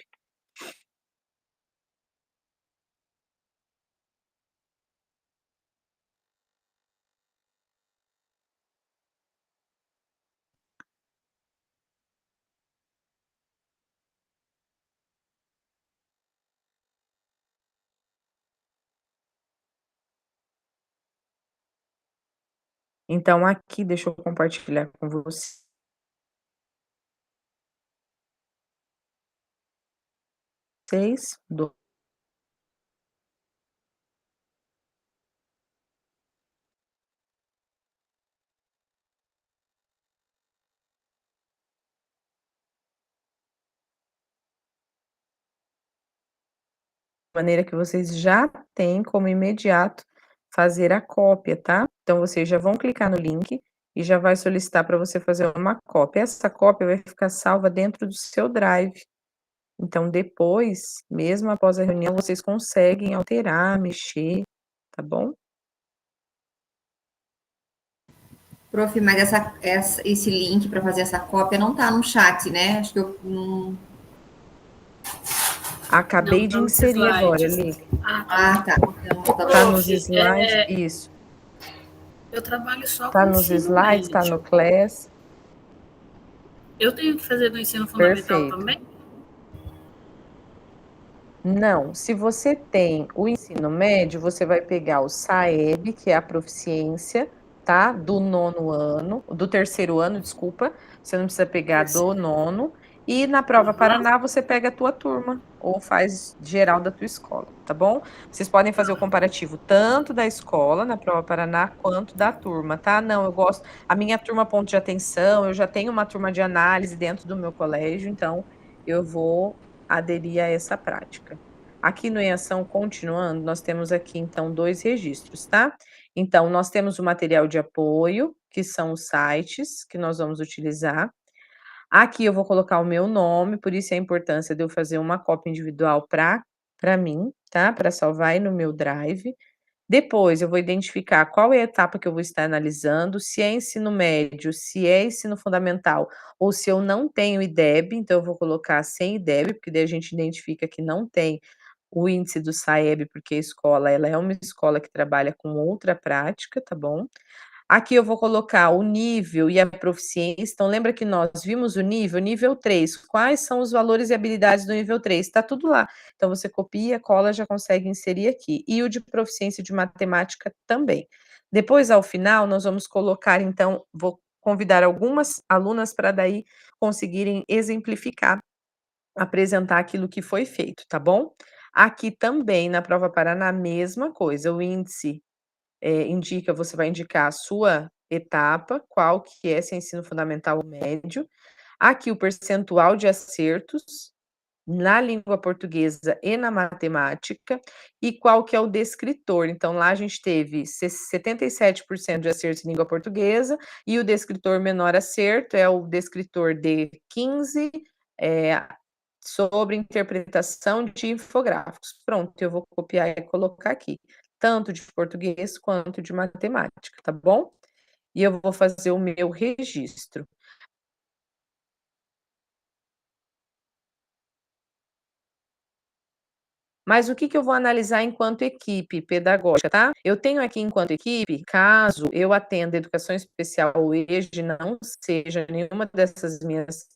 Speaker 1: Então aqui, deixa eu compartilhar com vocês do maneira que vocês já têm como imediato fazer a cópia, tá? Então vocês já vão clicar no link e já vai solicitar para você fazer uma cópia. Essa cópia vai ficar salva dentro do seu Drive. Então depois, mesmo após a reunião, vocês conseguem alterar, mexer, tá bom?
Speaker 10: Prof, mas esse link para fazer essa cópia não está no chat, né? Acho que eu não...
Speaker 1: Acabei de inserir agora, Lili.
Speaker 10: Ah, tá. Então,
Speaker 1: tá nos slides, isso.
Speaker 6: Eu trabalho só
Speaker 1: tá
Speaker 6: com
Speaker 1: nos
Speaker 6: ensino
Speaker 1: slides,
Speaker 6: médio.
Speaker 1: tá no Class.
Speaker 6: Eu tenho que fazer no ensino fundamental
Speaker 1: Perfeito.
Speaker 6: também?
Speaker 1: Não, se você tem o ensino médio, você vai pegar o SAEB, que é a proficiência, tá? Do 9º ano, do 3º ano, desculpa. Você não precisa pegar do 9º. E na Prova Paraná, você pega a tua turma, ou faz geral da tua escola, tá bom? Vocês podem fazer o comparativo tanto da escola, na Prova Paraná, quanto da turma, tá? Não, eu gosto... A minha turma ponto de atenção, eu já tenho uma turma de análise dentro do meu colégio, então eu vou aderir a essa prática. Aqui no Em Ação, continuando, nós temos aqui, então, 2 registros, tá? Então, nós temos o material de apoio, que são os sites que nós vamos utilizar. Aqui eu vou colocar o meu nome, por isso a importância de eu fazer uma cópia individual para mim, tá? Para salvar aí no meu Drive. Depois eu vou identificar qual é a etapa que eu vou estar analisando, se é ensino médio, se é ensino fundamental, ou se eu não tenho IDEB, então eu vou colocar sem IDEB, porque daí a gente identifica que não tem o índice do SAEB, porque a escola, ela é uma escola que trabalha com outra prática, tá bom? Aqui eu vou colocar o nível e a proficiência. Então, lembra que nós vimos o nível 3. Quais são os valores e habilidades do nível 3? Está tudo lá. Então, você copia, cola, já consegue inserir aqui. E o de proficiência de matemática também. Depois, ao final, nós vamos colocar, então, vou convidar algumas alunas para daí conseguirem exemplificar, apresentar aquilo que foi feito, tá bom? Aqui também, na Prova Paraná, a mesma coisa. O índice indica, você vai indicar a sua etapa, qual que é, se é ensino fundamental ou médio. Aqui o percentual de acertos na língua portuguesa e na matemática, e qual que é o descritor. Então, lá a gente teve 77% de acertos em língua portuguesa, e o descritor menor acerto é o descritor de 15, sobre interpretação de infográficos. Pronto, eu vou copiar e colocar aqui, tanto de português quanto de matemática, tá bom? E eu vou fazer o meu registro. Mas o que eu vou analisar enquanto equipe pedagógica, tá? Eu tenho aqui enquanto equipe, caso eu atenda educação especial ou EJA, não seja nenhuma dessas minhas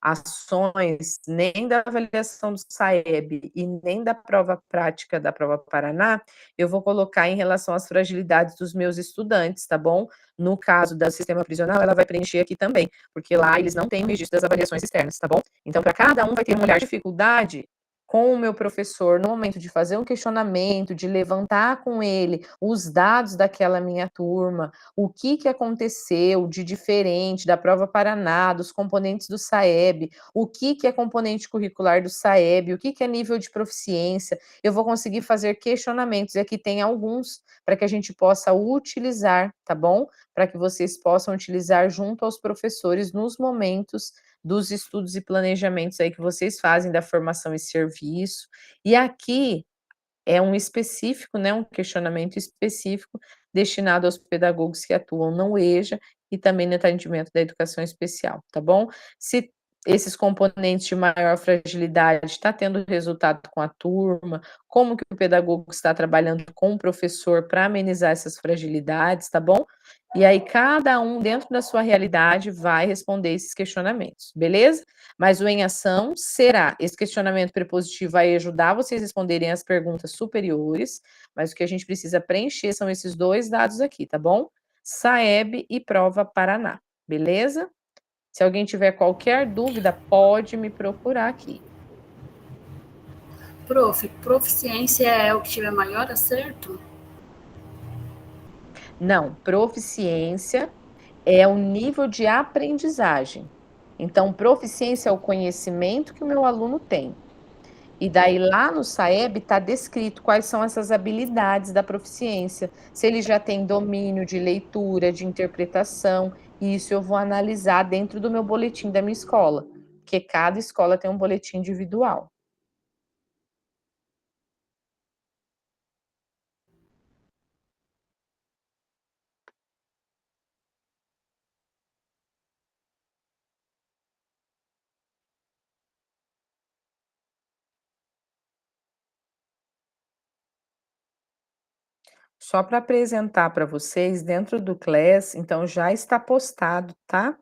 Speaker 1: ações, nem da avaliação do SAEB e nem da prova prática da Prova Paraná, eu vou colocar em relação às fragilidades dos meus estudantes, tá bom? No caso do sistema prisional, ela vai preencher aqui também, porque lá eles não têm o registro das avaliações externas, tá bom? Então, para cada um vai ter um olhar de dificuldade com o meu professor, no momento de fazer um questionamento, de levantar com ele os dados daquela minha turma, o que aconteceu de diferente da Prova Paraná, dos componentes do SAEB, o que é componente curricular do SAEB, o que é nível de proficiência, eu vou conseguir fazer questionamentos, e aqui tem alguns para que a gente possa utilizar, tá bom? Para que vocês possam utilizar junto aos professores nos momentos dos estudos e planejamentos aí que vocês fazem da formação e serviço. E aqui é um específico, né, um questionamento específico destinado aos pedagogos que atuam no EJA e também no atendimento da educação especial, tá bom? Se esses componentes de maior fragilidade está tendo resultado com a turma, como que o pedagogo está trabalhando com o professor para amenizar essas fragilidades, tá bom? E aí cada um dentro da sua realidade vai responder esses questionamentos, beleza? Mas o em ação será, esse questionamento prepositivo vai ajudar vocês a responderem as perguntas superiores, mas o que a gente precisa preencher são esses dois dados aqui, tá bom? SAEB e Prova Paraná, beleza? Se alguém tiver qualquer dúvida, pode me procurar aqui.
Speaker 6: Prof, proficiência é o que tiver maior acerto?
Speaker 1: Não, proficiência é o nível de aprendizagem. Então, proficiência é o conhecimento que o meu aluno tem. E daí lá no SAEB está descrito quais são essas habilidades da proficiência, se ele já tem domínio de leitura, de interpretação, e isso eu vou analisar dentro do meu boletim da minha escola, porque cada escola tem um boletim individual. Só para apresentar para vocês, dentro do Class, então já está postado, tá?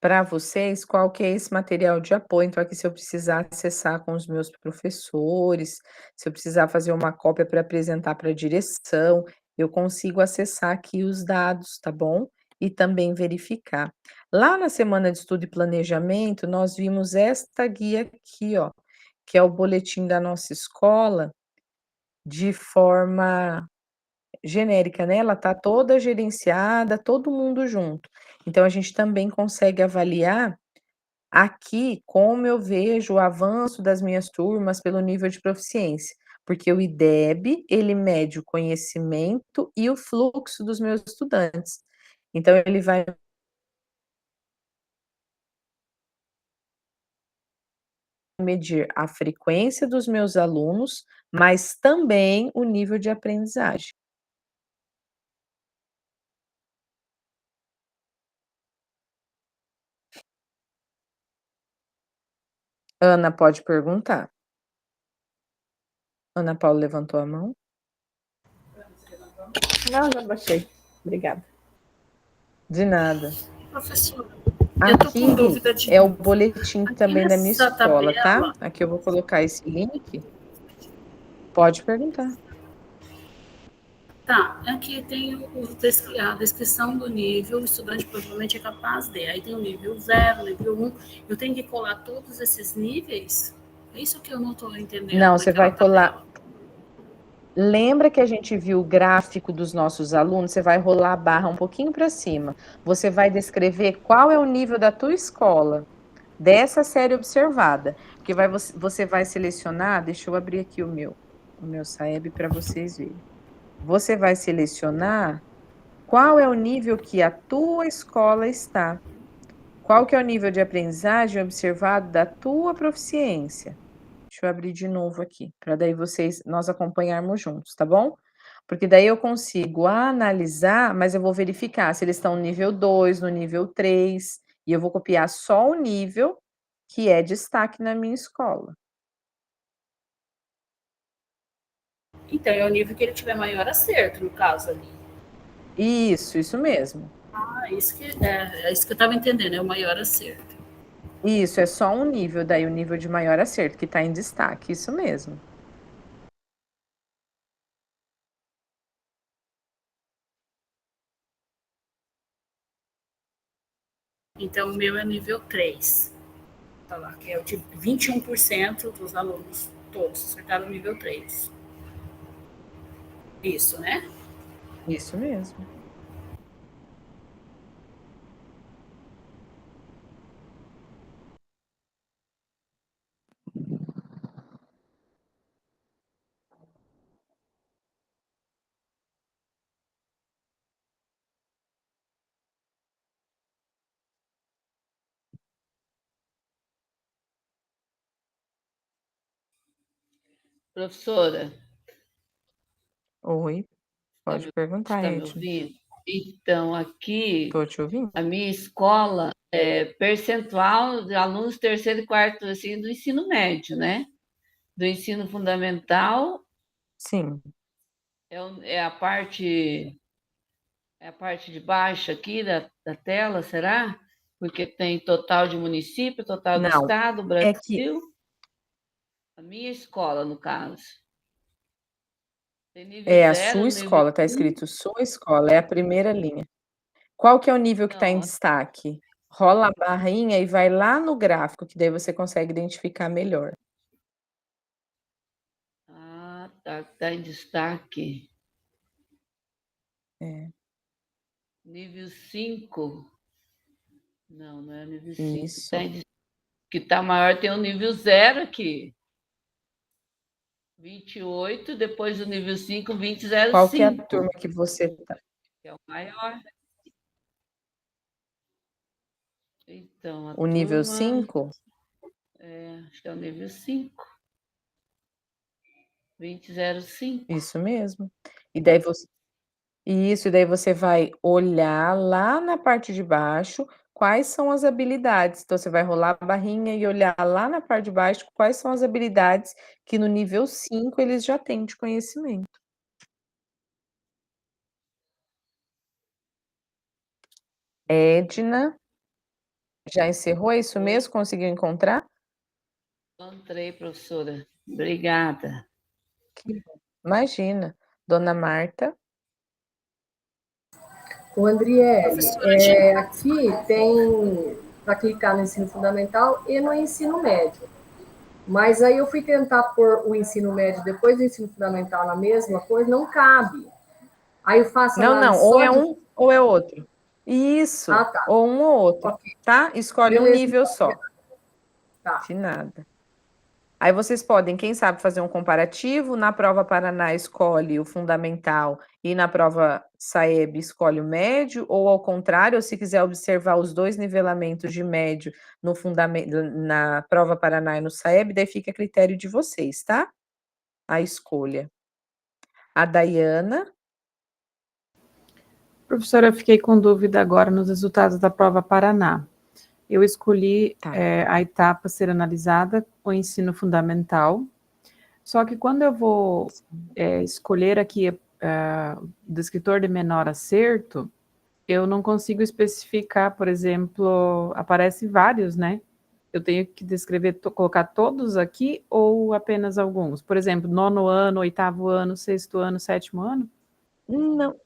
Speaker 1: Para vocês, qual que é esse material de apoio. Então, aqui, se eu precisar acessar com os meus professores, se eu precisar fazer uma cópia para apresentar para a direção, eu consigo acessar aqui os dados, tá bom? E também verificar. Lá na semana de estudo e planejamento, nós vimos esta guia aqui, ó, que é o boletim da nossa escola, de forma genérica, né, ela tá toda gerenciada, todo mundo junto. Então a gente também consegue avaliar aqui como eu vejo o avanço das minhas turmas pelo nível de proficiência, porque o IDEB, ele mede o conhecimento e o fluxo dos meus estudantes. Então ele vai medir a frequência dos meus alunos, mas também o nível de aprendizagem. Ana, pode perguntar. Ana Paula levantou a mão.
Speaker 5: Não, já baixei. Obrigada.
Speaker 1: De nada.
Speaker 6: Professora, eu tô com
Speaker 1: Aqui
Speaker 6: dúvida de
Speaker 1: é o
Speaker 6: novo.
Speaker 1: boletim
Speaker 6: Aqui
Speaker 1: também da minha
Speaker 6: nessa
Speaker 1: escola, tá?
Speaker 6: tabela,
Speaker 1: Aqui eu vou colocar esse link. Pode perguntar.
Speaker 6: tá, aqui tem a descrição do nível, o estudante provavelmente é capaz de. Aí tem o nível 0, nível 1. Eu tenho que colar todos esses níveis? É isso que eu não estou entendendo
Speaker 1: Não, você
Speaker 6: naquela
Speaker 1: vai colar.
Speaker 6: tabela.
Speaker 1: Lembra que a gente viu o gráfico dos nossos alunos? Você vai rolar a barra um pouquinho para cima. Você vai descrever qual é o nível da tua escola, dessa série observada. Porque você vai selecionar, deixa eu abrir aqui o meu SAEB para vocês verem. Você vai selecionar qual é o nível que a tua escola está. Qual que é o nível de aprendizagem observado da tua proficiência? Deixa eu abrir de novo aqui, para daí nós acompanharmos juntos, tá bom? Porque daí eu consigo analisar, mas eu vou verificar se eles estão no nível 2, no nível 3, e eu vou copiar só o nível que é destaque na minha escola.
Speaker 6: Então, é o nível que ele tiver maior acerto, no caso ali.
Speaker 1: Isso mesmo.
Speaker 6: Ah, é isso que eu estava entendendo, é o maior acerto.
Speaker 1: Isso, é só um nível, daí o nível de maior acerto, que está em destaque, isso mesmo.
Speaker 6: Então, o meu é nível 3. Tá lá, que é o tipo 21% dos alunos, todos acertaram o nível 3. Isso, né?
Speaker 1: Isso mesmo.
Speaker 8: Professora,
Speaker 1: Oi, pode perguntar,
Speaker 8: está me
Speaker 1: Edna.
Speaker 8: ouvindo? Então, aqui,
Speaker 1: Estou te ouvindo.
Speaker 8: a minha escola é percentual de alunos terceiro e quarto, assim, do ensino médio, né? Do ensino fundamental
Speaker 1: Sim.
Speaker 8: é a parte de baixo aqui da tela, será? Porque tem total de município, total do
Speaker 1: Não,
Speaker 8: estado,
Speaker 1: é que
Speaker 8: Brasil, a minha escola, no caso. Tem nível
Speaker 1: é a
Speaker 8: zero,
Speaker 1: sua
Speaker 8: nível
Speaker 1: escola, está
Speaker 8: um.
Speaker 1: escrito sua escola, é a primeira linha. Qual que é o nível que está em
Speaker 8: Não,
Speaker 1: destaque? Rola a barrinha e vai lá no gráfico, que daí você consegue identificar melhor.
Speaker 8: tá em destaque.
Speaker 1: É,
Speaker 8: Nível 5. Não, não é nível 5.
Speaker 1: isso.
Speaker 8: Que tá maior tem o nível zero aqui. 28, depois do nível 5,
Speaker 1: Qual que é a
Speaker 8: 2005,
Speaker 1: turma que você tá?
Speaker 8: que é o maior. Então, a
Speaker 1: O nível
Speaker 8: turma,
Speaker 1: 5?
Speaker 8: acho que é o nível 5, 2005.
Speaker 1: Isso mesmo. E daí você Isso, e daí você vai olhar lá na parte de baixo quais são as habilidades. Então, você vai rolar a barrinha e olhar lá na parte de baixo quais são as habilidades que no nível 5 eles já têm de conhecimento. Edna, já encerrou? É isso
Speaker 8: Oi,
Speaker 1: mesmo? Conseguiu encontrar?
Speaker 8: encontrei, professora. Obrigada.
Speaker 1: Que bom. Imagina. Dona Marta.
Speaker 3: O Andriele,
Speaker 6: Professora, tinha
Speaker 3: aqui tem para clicar no ensino fundamental e no ensino médio. Mas aí eu fui tentar pôr o ensino médio depois do ensino fundamental na mesma coisa, não cabe. Aí eu faço
Speaker 1: Não, não,
Speaker 3: análise
Speaker 1: ou
Speaker 3: só
Speaker 1: é
Speaker 3: de.
Speaker 1: um ou é outro.
Speaker 3: Ah,
Speaker 1: Isso,
Speaker 3: tá.
Speaker 1: ou um ou outro,
Speaker 3: Ok.
Speaker 1: tá? Escolhe um
Speaker 3: Beleza,
Speaker 1: nível
Speaker 3: então.
Speaker 1: só.
Speaker 3: Tá.
Speaker 1: De nada. Aí vocês podem, quem sabe, fazer um comparativo. Na prova Paraná, escolhe o fundamental e na prova Saeb escolhe o médio, ou ao contrário, ou se quiser observar os dois nivelamentos de médio no fundamento, na prova Paraná e no Saeb, daí fica a critério de vocês, tá? A escolha. A Daiana,
Speaker 5: Professora, eu fiquei com dúvida agora nos resultados da prova Paraná. Eu escolhi
Speaker 1: tá.
Speaker 5: a etapa a ser analisada, o ensino fundamental, só que quando eu vou escolher aqui o descritor de menor acerto, eu não consigo especificar, por exemplo, aparece vários, né? Eu tenho que descrever, colocar todos aqui ou apenas alguns? Por exemplo, 9º ano, 8º ano, 6º ano, 7º ano?
Speaker 1: Não.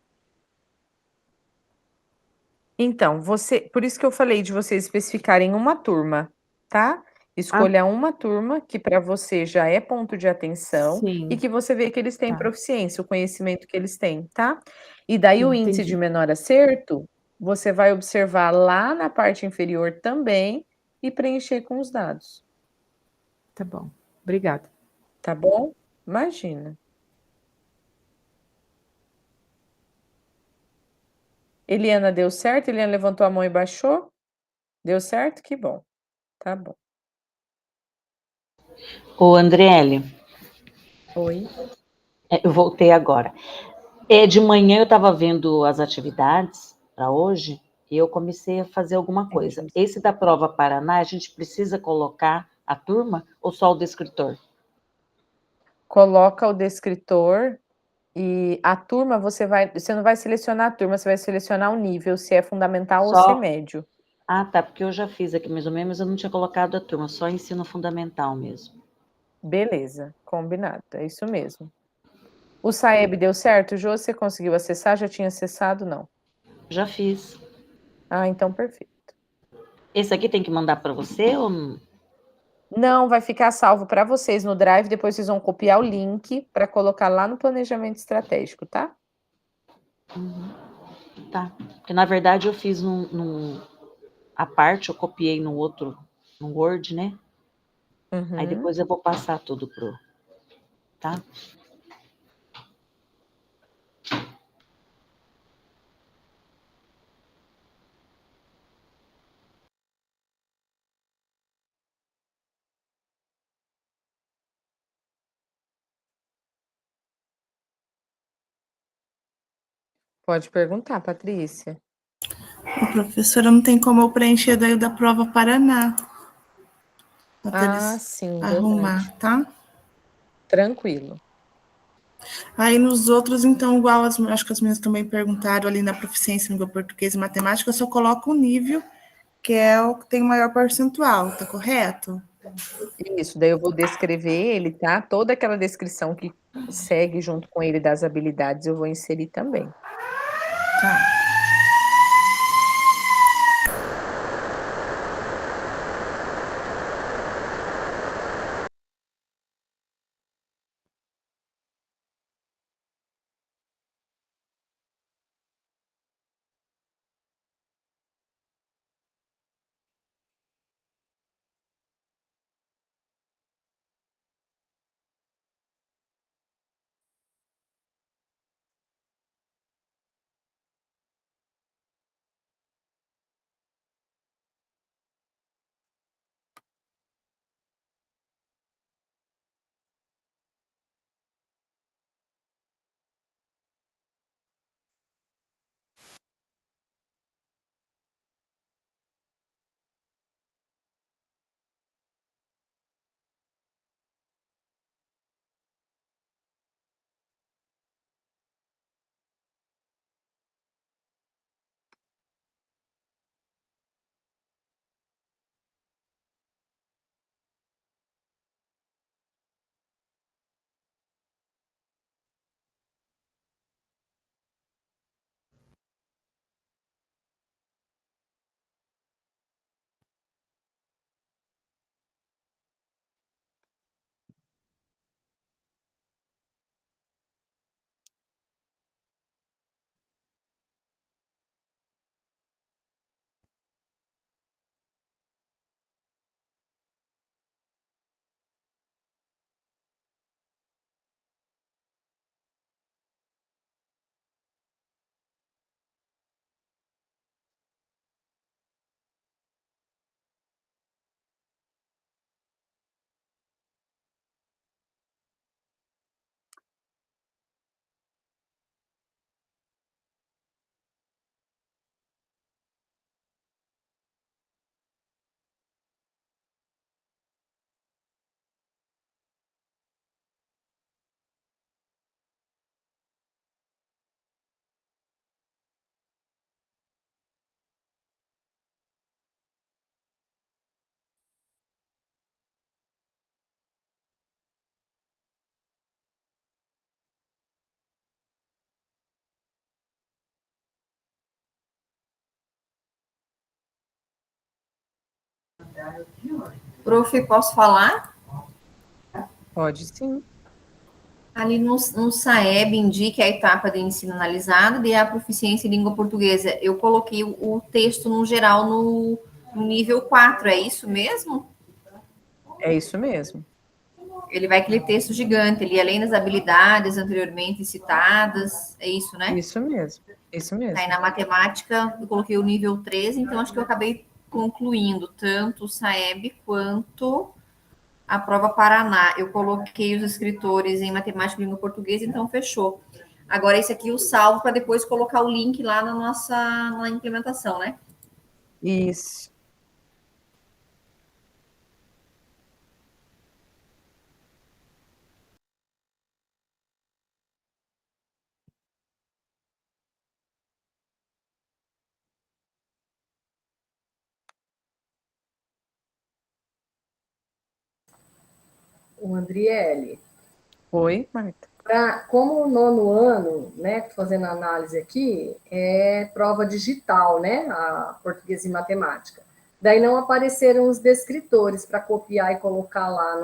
Speaker 1: Então, por isso que eu falei de vocês especificarem uma turma, tá?
Speaker 5: Ah,
Speaker 1: Escolha uma turma que para você já é ponto de atenção e
Speaker 5: sim,
Speaker 1: que você vê que eles têm
Speaker 5: tá.
Speaker 1: proficiência, o conhecimento que eles têm, tá? E daí o índice de
Speaker 5: Entendi.
Speaker 1: menor acerto, você vai observar lá na parte inferior também e preencher com os dados,
Speaker 5: Tá bom. Obrigada.
Speaker 1: tá bom? Imagina. Eliana, deu certo? Eliana levantou a mão e baixou? Deu certo? Que bom. Tá bom.
Speaker 11: Ô, Andriele,
Speaker 1: Oi.
Speaker 11: eu voltei agora. De manhã eu estava vendo as atividades para hoje e eu comecei a fazer alguma
Speaker 1: É
Speaker 11: coisa.
Speaker 1: justo.
Speaker 11: Esse da prova Paraná, a gente precisa colocar a turma ou só o descritor?
Speaker 1: Coloca o descritor e a turma você não vai selecionar a turma, você vai selecionar o nível, se é fundamental ou se é
Speaker 11: Só.
Speaker 1: médio.
Speaker 11: Ah, tá, porque eu já fiz aqui mais ou menos, mas eu não tinha colocado a turma, só ensino fundamental mesmo.
Speaker 1: Beleza, combinado, é isso mesmo. O Saeb deu certo, Jô? Você conseguiu acessar? Já tinha acessado? Não.
Speaker 11: Já fiz.
Speaker 1: Ah, então perfeito.
Speaker 11: Esse aqui tem que mandar para você ou não?
Speaker 1: Não, vai ficar salvo para vocês no Drive, depois vocês vão copiar o link para colocar lá no planejamento estratégico, tá?
Speaker 11: Tá. Porque na verdade eu fiz a parte, eu copiei no outro, no Word, né? Aí
Speaker 1: Uhum.
Speaker 11: depois eu vou passar tudo tá?
Speaker 1: Pode perguntar, Patrícia.
Speaker 9: Professora, não tem como eu preencher daí o da prova Paraná.
Speaker 1: Sim,
Speaker 9: arrumar,
Speaker 1: verdade.
Speaker 9: tá?
Speaker 1: Tranquilo.
Speaker 9: Aí nos outros, então, igual acho que as meninas também perguntaram ali na proficiência em língua portuguesa e matemática, eu só coloco o nível, que é o que tem o maior percentual, tá correto?
Speaker 1: Isso, daí eu vou descrever ele, tá? Toda aquela descrição que segue junto com ele das habilidades, eu vou inserir também.
Speaker 9: Tá.
Speaker 10: Prof, posso falar?
Speaker 1: Pode sim.
Speaker 10: Ali no SAEB indique a etapa de ensino analisado e a proficiência em língua portuguesa. Eu coloquei o texto no geral no nível 4, é isso mesmo?
Speaker 1: É isso mesmo.
Speaker 10: Ele vai aquele texto gigante ali, além das habilidades anteriormente citadas, é isso, né?
Speaker 1: Isso mesmo, isso mesmo.
Speaker 10: Aí na matemática eu coloquei o nível 13, então acho que eu acabei concluindo tanto o SAEB quanto a prova Paraná. Eu coloquei os escritores em matemática e língua portuguesa, então fechou. Agora esse aqui eu salvo para depois colocar o link lá na implementação, né?
Speaker 1: Isso.
Speaker 3: O Andriele.
Speaker 1: Oi, Marta.
Speaker 3: Como o nono ano, né, fazendo análise aqui, é prova digital, né, a português e matemática. Daí não apareceram os descritores para copiar e colocar lá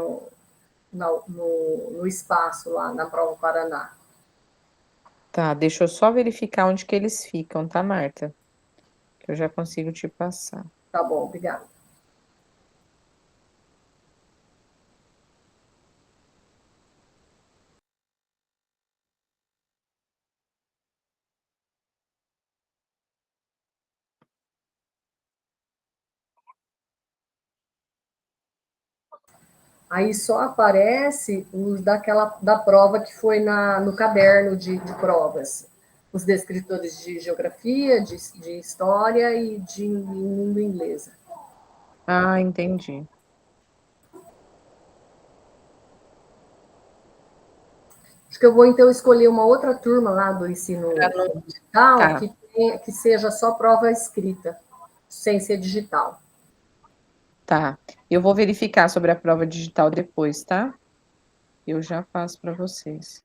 Speaker 3: no espaço, lá na prova Paraná.
Speaker 1: Tá, deixa eu só verificar onde que eles ficam, tá, Marta? Que eu já consigo te passar.
Speaker 3: Tá bom, obrigada. Aí só aparece os da prova que foi no caderno de provas. os descritores de geografia, de história e de língua inglesa.
Speaker 1: Ah, entendi.
Speaker 3: Acho que eu vou, então, escolher uma outra turma lá do ensino digital
Speaker 1: Tá.
Speaker 3: que seja só prova escrita, sem ser digital.
Speaker 1: Tá. Eu vou verificar sobre a prova digital depois, tá? Eu já faço para vocês.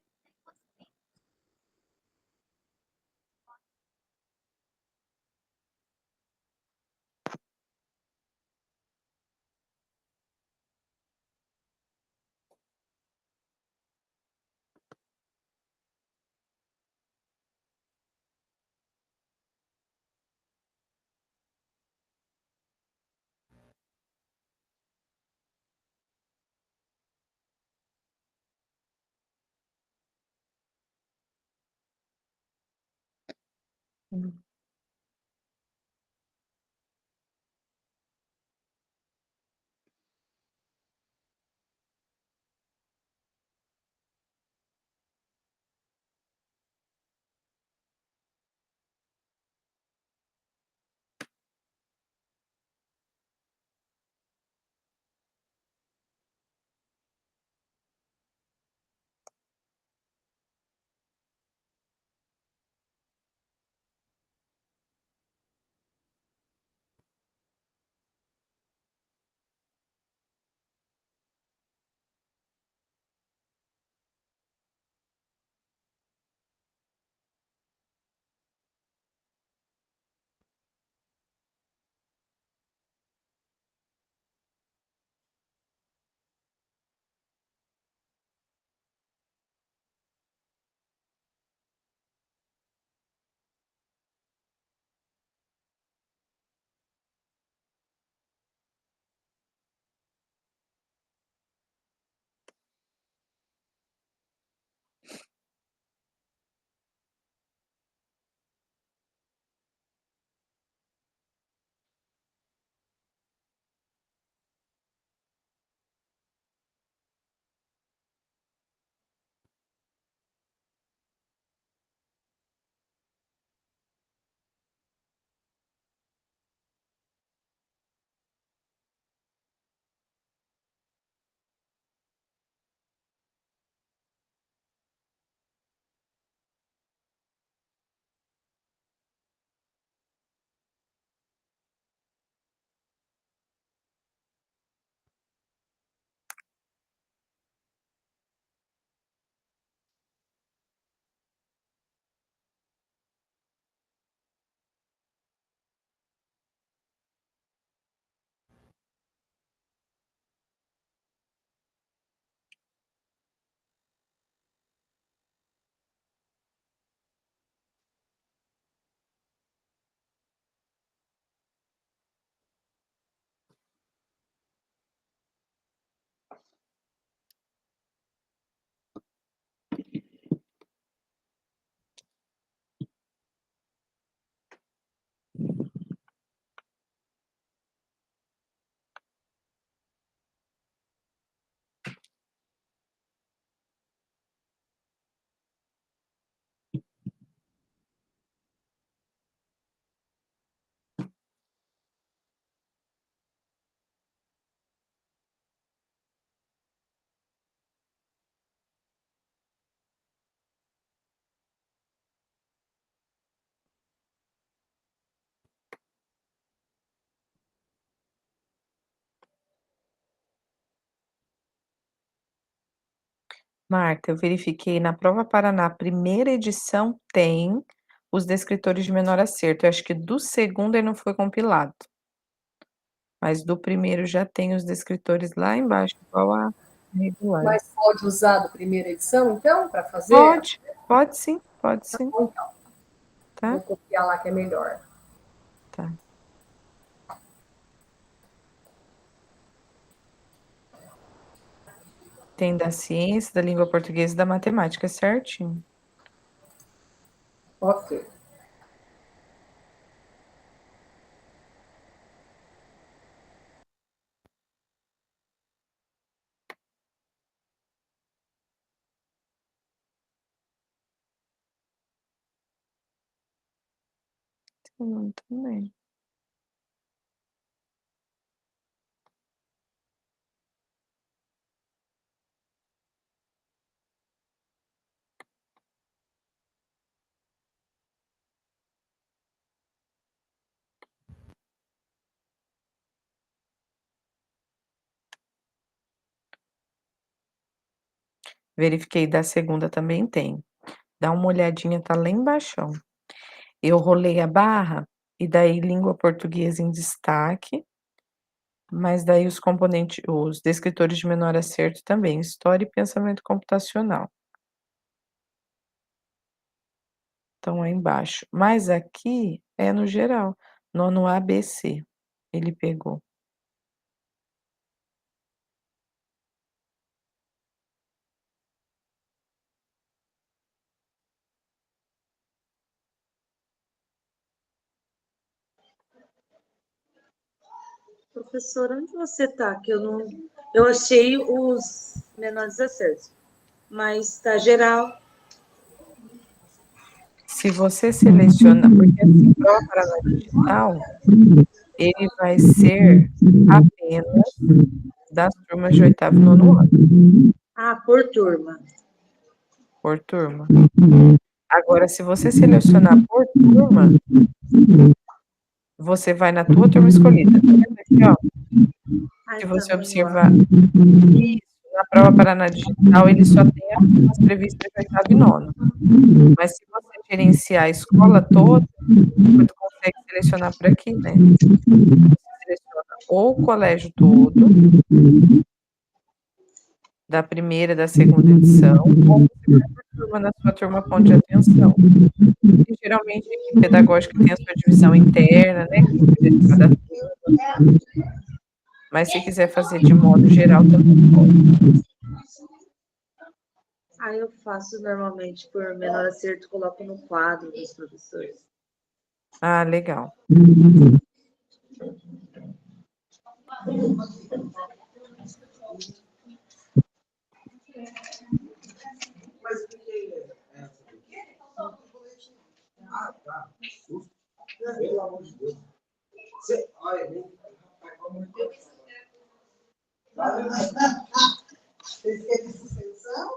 Speaker 1: Marta, eu verifiquei na Prova Paraná, primeira edição tem os descritores de menor acerto. Eu acho que do segundo ele não foi compilado. Mas do primeiro já tem os descritores lá embaixo, igual a regular.
Speaker 3: Mas pode usar da primeira edição, então, para fazer?
Speaker 1: Pode sim, pode sim.
Speaker 3: Tá bom, então.
Speaker 1: Tá?
Speaker 3: Vou copiar lá que é melhor.
Speaker 1: Tá. Tem da ciência, da língua portuguesa e da matemática, certinho.
Speaker 3: Ok.
Speaker 1: Também. Verifiquei da segunda também tem. Dá uma olhadinha, tá lá embaixão. Eu rolei a barra e daí língua portuguesa em destaque, mas daí os descritores de menor acerto também, história e pensamento computacional. Estão aí embaixo. Mas aqui é no geral, nono ABC, ele pegou.
Speaker 7: Professora, onde você está? Que eu achei os menores acertos, mas está geral.
Speaker 1: Se você seleciona, porque assim, prova Paraná Digital, ele vai ser apenas das turmas de 8º e 9º ano.
Speaker 7: Ah, por turma.
Speaker 1: Por turma. Agora, se você selecionar por turma, você vai na tua turma escolhida. Tá vendo aqui, ó? Se você observar isso, na prova Paraná Digital, ele só tem as turmas previstas de 8º e 9º. Mas se você gerenciar a escola toda, você consegue selecionar por aqui, né? Você seleciona ou o colégio todo, da primeira e da segunda edição, ou você vai por turma na sua turma ponto de atenção. E geralmente a equipe pedagógica tem a sua divisão interna, né, que cuida de cada turma. Mas se quiser fazer de modo geral, também pode.
Speaker 7: Ah, eu faço normalmente por menor acerto, coloco no quadro dos professores.
Speaker 1: Ah, legal.
Speaker 12: Pelo amor de Deus. Você, olha, vocês querem suspensão?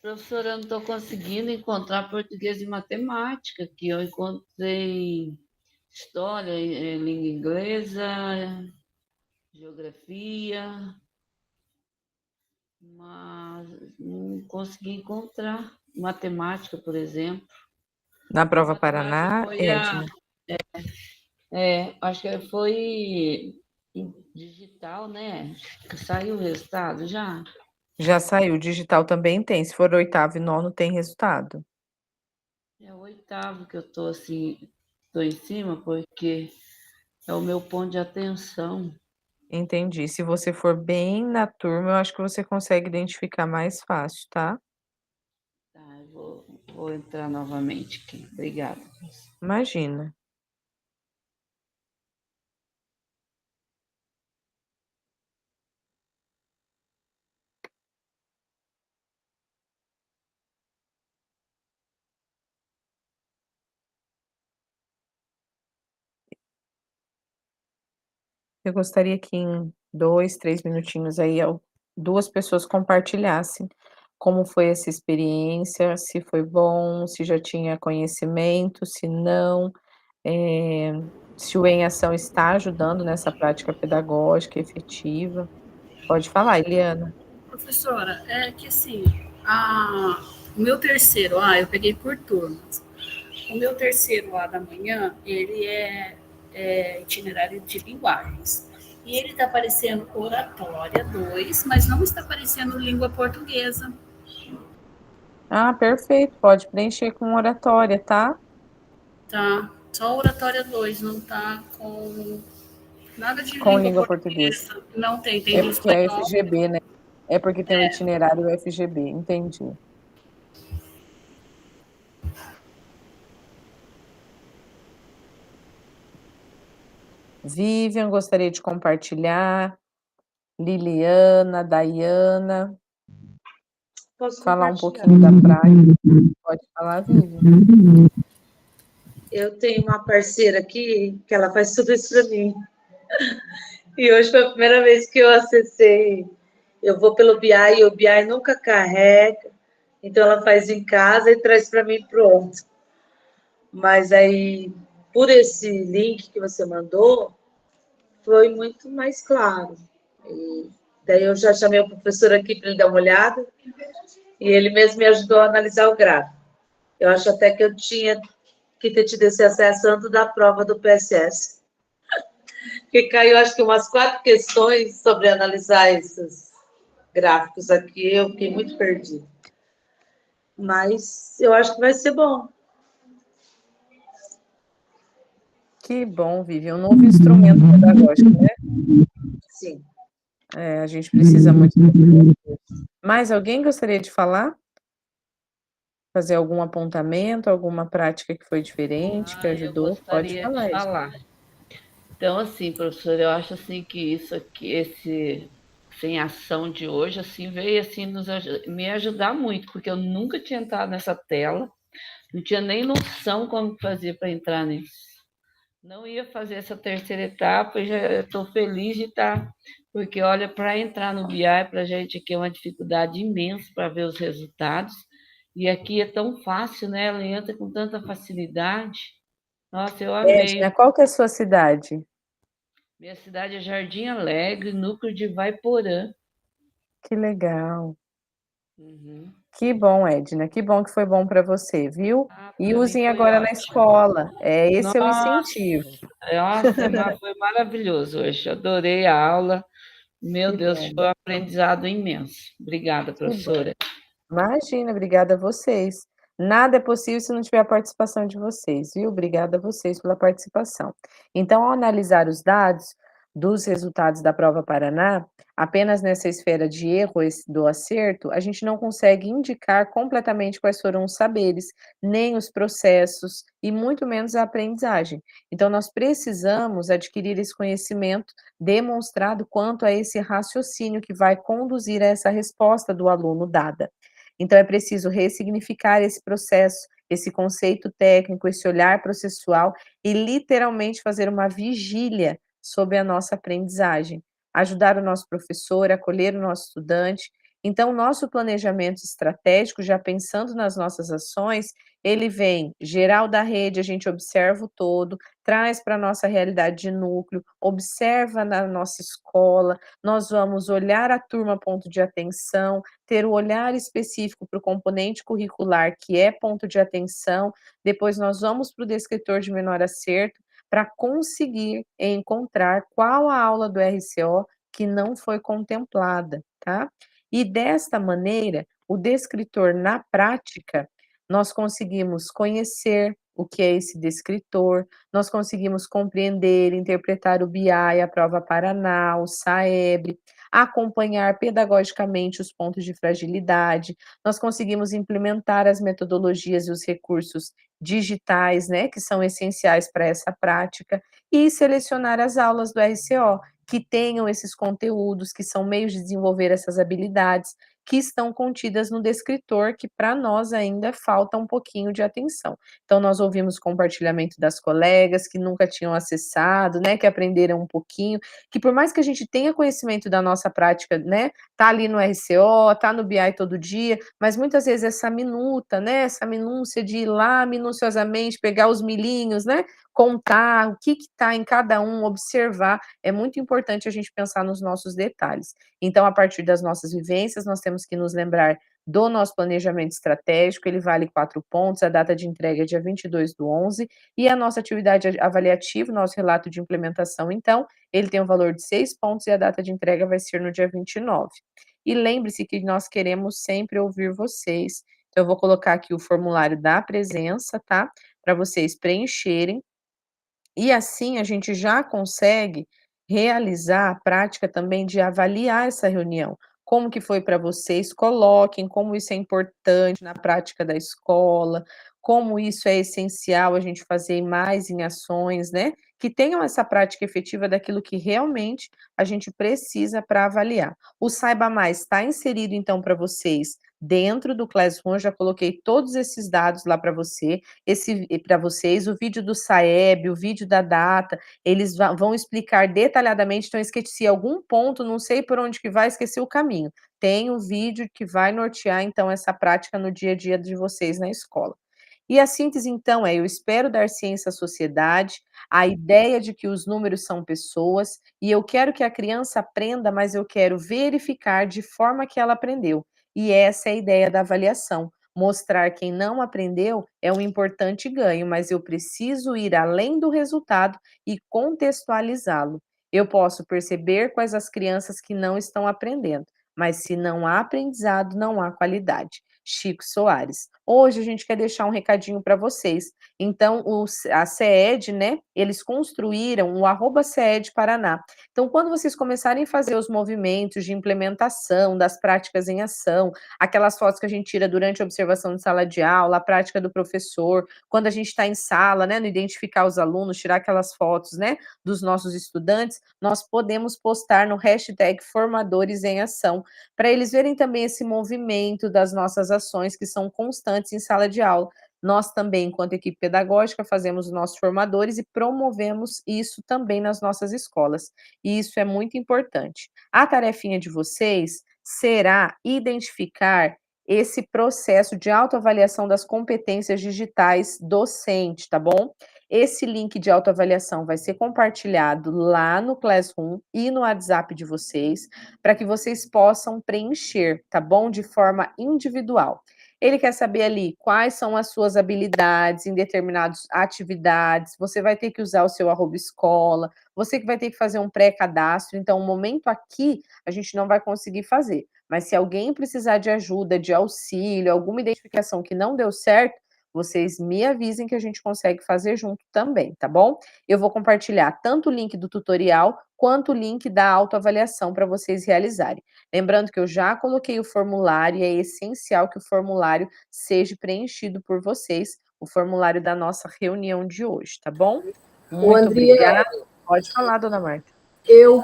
Speaker 8: Professora, eu não estou conseguindo encontrar português e matemática aqui. Eu encontrei história, língua inglesa, geografia, mas não consegui encontrar matemática, por exemplo.
Speaker 1: Na prova
Speaker 8: Matemática
Speaker 1: Paraná,
Speaker 8: foi
Speaker 1: Edna.
Speaker 8: acho que foi digital, né? Saiu o resultado já?
Speaker 1: Já saiu, digital também tem. Se for 8º e 9º, tem resultado.
Speaker 8: É o 8º que eu estou assim, estou em cima, porque é o meu ponto de atenção.
Speaker 1: Entendi. Se você for bem na turma, eu acho que você consegue identificar mais fácil, tá?
Speaker 8: Tá, eu vou entrar novamente aqui. Obrigada.
Speaker 1: Imagina. Eu gostaria que em 2, 3 minutinhos aí, 2 pessoas compartilhassem como foi essa experiência, se foi bom, se já tinha conhecimento, se não, eh, se o Em Ação está ajudando nessa prática pedagógica efetiva. Pode falar, Eliana.
Speaker 6: Professora, é que assim, o meu terceiro A, eu peguei por turmas. O meu terceiro A da manhã, ele é itinerário de linguagens. E ele está aparecendo oratória 2, mas não está aparecendo língua portuguesa.
Speaker 1: Ah, perfeito, pode preencher com oratória, tá?
Speaker 6: Tá, só oratória 2, não tá com nada de
Speaker 1: Com
Speaker 6: língua
Speaker 1: língua portuguesa.
Speaker 6: portuguesa. Não tem, tem
Speaker 1: É
Speaker 6: do
Speaker 1: porque é
Speaker 6: espanhol.
Speaker 1: FGB, né? É porque tem o itinerário FGB, entendi. Vivian, gostaria de compartilhar. Liliana, Daiana.
Speaker 7: Posso
Speaker 1: Falar um
Speaker 7: compartilhar?
Speaker 1: pouquinho da prática. Pode falar, Vivian.
Speaker 7: Eu tenho uma parceira aqui que ela faz tudo isso para mim. E hoje foi a primeira vez que eu acessei. Eu vou pelo BI e o BI nunca carrega. Então ela faz em casa e traz para mim pronto. Mas aí, por esse link que você mandou, foi muito mais claro. E daí eu já chamei o professor aqui para ele dar uma olhada e ele mesmo me ajudou a analisar o gráfico. Eu acho até que eu tinha que ter tido esse acesso antes da prova do PSS. Porque caiu, acho que umas 4 questões sobre analisar esses gráficos aqui, eu fiquei muito perdida. Mas eu acho que vai ser bom.
Speaker 1: Que bom, Vivian. Um novo instrumento pedagógico, né?
Speaker 7: Sim.
Speaker 1: É, a gente precisa muito. Mais alguém gostaria de falar? Fazer algum apontamento, alguma prática que foi diferente, que ajudou? Pode
Speaker 8: Gostaria
Speaker 1: falar,
Speaker 8: de
Speaker 1: Ed.
Speaker 8: falar. Então, assim, professora, eu acho assim que isso aqui, esse sem ação de hoje, assim, veio assim me ajudar muito, porque eu nunca tinha entrado nessa tela, não tinha nem noção como fazer para entrar nisso. Não ia fazer essa terceira etapa e já estou feliz de estar, porque olha, para entrar no BI, para a gente aqui é uma dificuldade imensa para ver os resultados, e aqui é tão fácil, né? Ela entra com tanta facilidade. Nossa, eu amei.
Speaker 1: Edna, qual que é a sua cidade?
Speaker 8: Minha cidade é Jardim Alegre, núcleo de Vaiporã.
Speaker 1: Que legal.
Speaker 8: Uhum.
Speaker 1: Que bom, Edna, que bom que foi bom para você, viu? E
Speaker 8: Para mim
Speaker 1: usem
Speaker 8: foi
Speaker 1: agora na
Speaker 8: ótimo.
Speaker 1: escola. Esse é o
Speaker 8: Nossa,
Speaker 1: incentivo.
Speaker 8: foi maravilhoso hoje. Adorei a aula. Meu
Speaker 1: Que
Speaker 8: Deus,
Speaker 1: bom.
Speaker 8: foi um aprendizado imenso. Obrigada,
Speaker 1: Que bom.
Speaker 8: professora.
Speaker 1: Imagina, obrigada a vocês. Nada é possível se não tiver a participação de vocês, viu? Obrigada a vocês pela participação. Então, ao analisar os dados dos resultados da prova Paraná, apenas nessa esfera de erro do acerto, a gente não consegue indicar completamente quais foram os saberes, nem os processos e muito menos a aprendizagem. Então, nós precisamos adquirir esse conhecimento demonstrado quanto a esse raciocínio que vai conduzir a essa resposta do aluno dada. Então, é preciso ressignificar esse processo, esse conceito técnico, esse olhar processual e literalmente fazer uma vigília sobre a nossa aprendizagem, ajudar o nosso professor, acolher o nosso estudante. Então, o nosso planejamento estratégico, já pensando nas nossas ações, ele vem geral da rede, a gente observa o todo, traz para a nossa realidade de núcleo, observa na nossa escola, nós vamos olhar a turma ponto de atenção, ter o olhar específico para o componente curricular, que é ponto de atenção, depois nós vamos para o descritor de menor acerto, para conseguir encontrar qual a aula do RCO que não foi contemplada, tá? E desta maneira, o descritor na prática, nós conseguimos conhecer o que é esse descritor, nós conseguimos compreender, interpretar o BI, a prova Paraná, o SAEB, acompanhar pedagogicamente os pontos de fragilidade, nós conseguimos implementar as metodologias e os recursos digitais, né, que são essenciais para essa prática, e selecionar as aulas do RCO, que tenham esses conteúdos, que são meios de desenvolver essas habilidades. que estão contidas no descritor, que para nós ainda falta um pouquinho de atenção. Então, nós ouvimos compartilhamento das colegas que nunca tinham acessado, né, que aprenderam um pouquinho, que por mais que a gente tenha conhecimento da nossa prática, né, tá ali no RCO, tá no BI todo dia, mas muitas vezes essa minuta, né, essa minúcia de ir lá minuciosamente, pegar os milhinhos, né, contar o que está em cada um, observar, é muito importante a gente pensar nos nossos detalhes. Então, a partir das nossas vivências, nós temos que nos lembrar do nosso planejamento estratégico, ele vale 4 pontos, a data de entrega é dia 22/11, e a nossa atividade avaliativa, nosso relato de implementação, então, ele tem um valor de 6 pontos e a data de entrega vai ser no dia 29. E lembre-se que nós queremos sempre ouvir vocês, então eu vou colocar aqui o formulário da presença, tá? Para vocês preencherem, e assim a gente já consegue realizar a prática também de avaliar essa reunião. Como que foi para vocês? Coloquem como isso é importante na prática da escola, como isso é essencial a gente fazer mais em ações, né? Que tenham essa prática efetiva daquilo que realmente a gente precisa para avaliar. O Saiba Mais está inserido, então, para vocês dentro do Classroom, eu já coloquei todos esses dados lá para você, para vocês, o vídeo do SAEB, o vídeo da data, eles vão explicar detalhadamente, então esqueci algum ponto, não sei por onde que vai, esqueci o caminho. Tem o vídeo que vai nortear, então, essa prática no dia a dia de vocês na escola. E a síntese, então, é: eu espero dar ciência à sociedade, a ideia de que os números são pessoas, e eu quero que a criança aprenda, mas eu quero verificar de forma que ela aprendeu. E essa é a ideia da avaliação. Mostrar quem não aprendeu é um importante ganho, mas eu preciso ir além do resultado e contextualizá-lo. Eu posso perceber quais as crianças que não estão aprendendo, mas se não há aprendizado, não há qualidade. Chico Soares. Hoje a gente quer deixar um recadinho para vocês. Então, a CED, né, eles construíram o @CED Paraná. Então, quando vocês começarem a fazer os movimentos de implementação das práticas em ação, aquelas fotos que a gente tira durante a observação de sala de aula, a prática do professor, quando a gente está em sala, né, no identificar os alunos, tirar aquelas fotos, né, dos nossos estudantes, nós podemos postar no hashtag Formadores em Ação, para eles verem também esse movimento das nossas ações que são constantes em sala de aula. Nós também, enquanto equipe pedagógica, fazemos os nossos formadores e promovemos isso também nas nossas escolas. E isso é muito importante. A tarefinha de vocês será identificar esse processo de autoavaliação das competências digitais docente, tá bom? Esse link de autoavaliação vai ser compartilhado lá no Classroom e no WhatsApp de vocês, para que vocês possam preencher, tá bom? De forma individual. Ele quer saber ali quais são as suas habilidades em determinadas atividades, você vai ter que usar o seu @escola, você que vai ter que fazer um pré-cadastro, então o momento aqui a gente não vai conseguir fazer, mas se alguém precisar de ajuda, de auxílio, alguma identificação que não deu certo, vocês me avisem que a gente consegue fazer junto também, tá bom? Eu vou compartilhar tanto o link do tutorial, quanto o link da autoavaliação para vocês realizarem. Lembrando que eu já coloquei o formulário e é essencial que o formulário seja preenchido por vocês, o formulário da nossa reunião de hoje, tá bom? Muito obrigada. Pode falar, dona Marta.
Speaker 3: Eu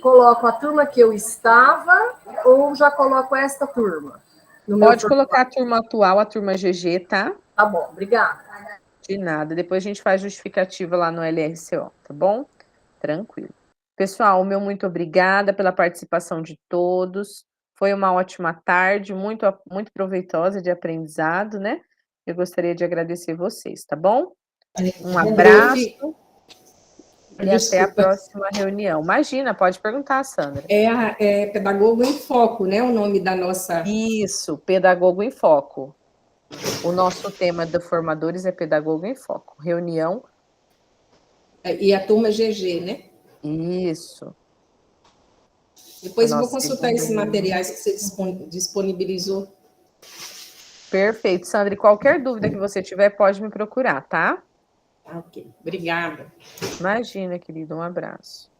Speaker 3: coloco a turma que eu estava ou já coloco esta turma?
Speaker 1: Pode colocar a turma atual, a turma GG, tá?
Speaker 3: Tá bom, obrigada.
Speaker 1: De nada. Depois a gente faz justificativa lá no LRCO, tá bom? Tranquilo. Pessoal, meu muito obrigada pela participação de todos. Foi uma ótima tarde, muito proveitosa de aprendizado, né? Eu gostaria de agradecer vocês, tá bom? Um abraço. E até a próxima reunião. Imagina, pode perguntar, Sandra.
Speaker 4: É Pedagogo em Foco, né? O nome da nossa...
Speaker 1: Isso, Pedagogo em Foco. O nosso tema do Formadores é Pedagogo em Foco. Reunião.
Speaker 4: E a turma GG, né?
Speaker 1: Isso.
Speaker 4: Depois eu vou consultar esses materiais que você disponibilizou.
Speaker 1: Perfeito, Sandra. E qualquer dúvida que você tiver, pode me procurar, tá?
Speaker 4: Ok, obrigada.
Speaker 1: Imagina, querido, um abraço.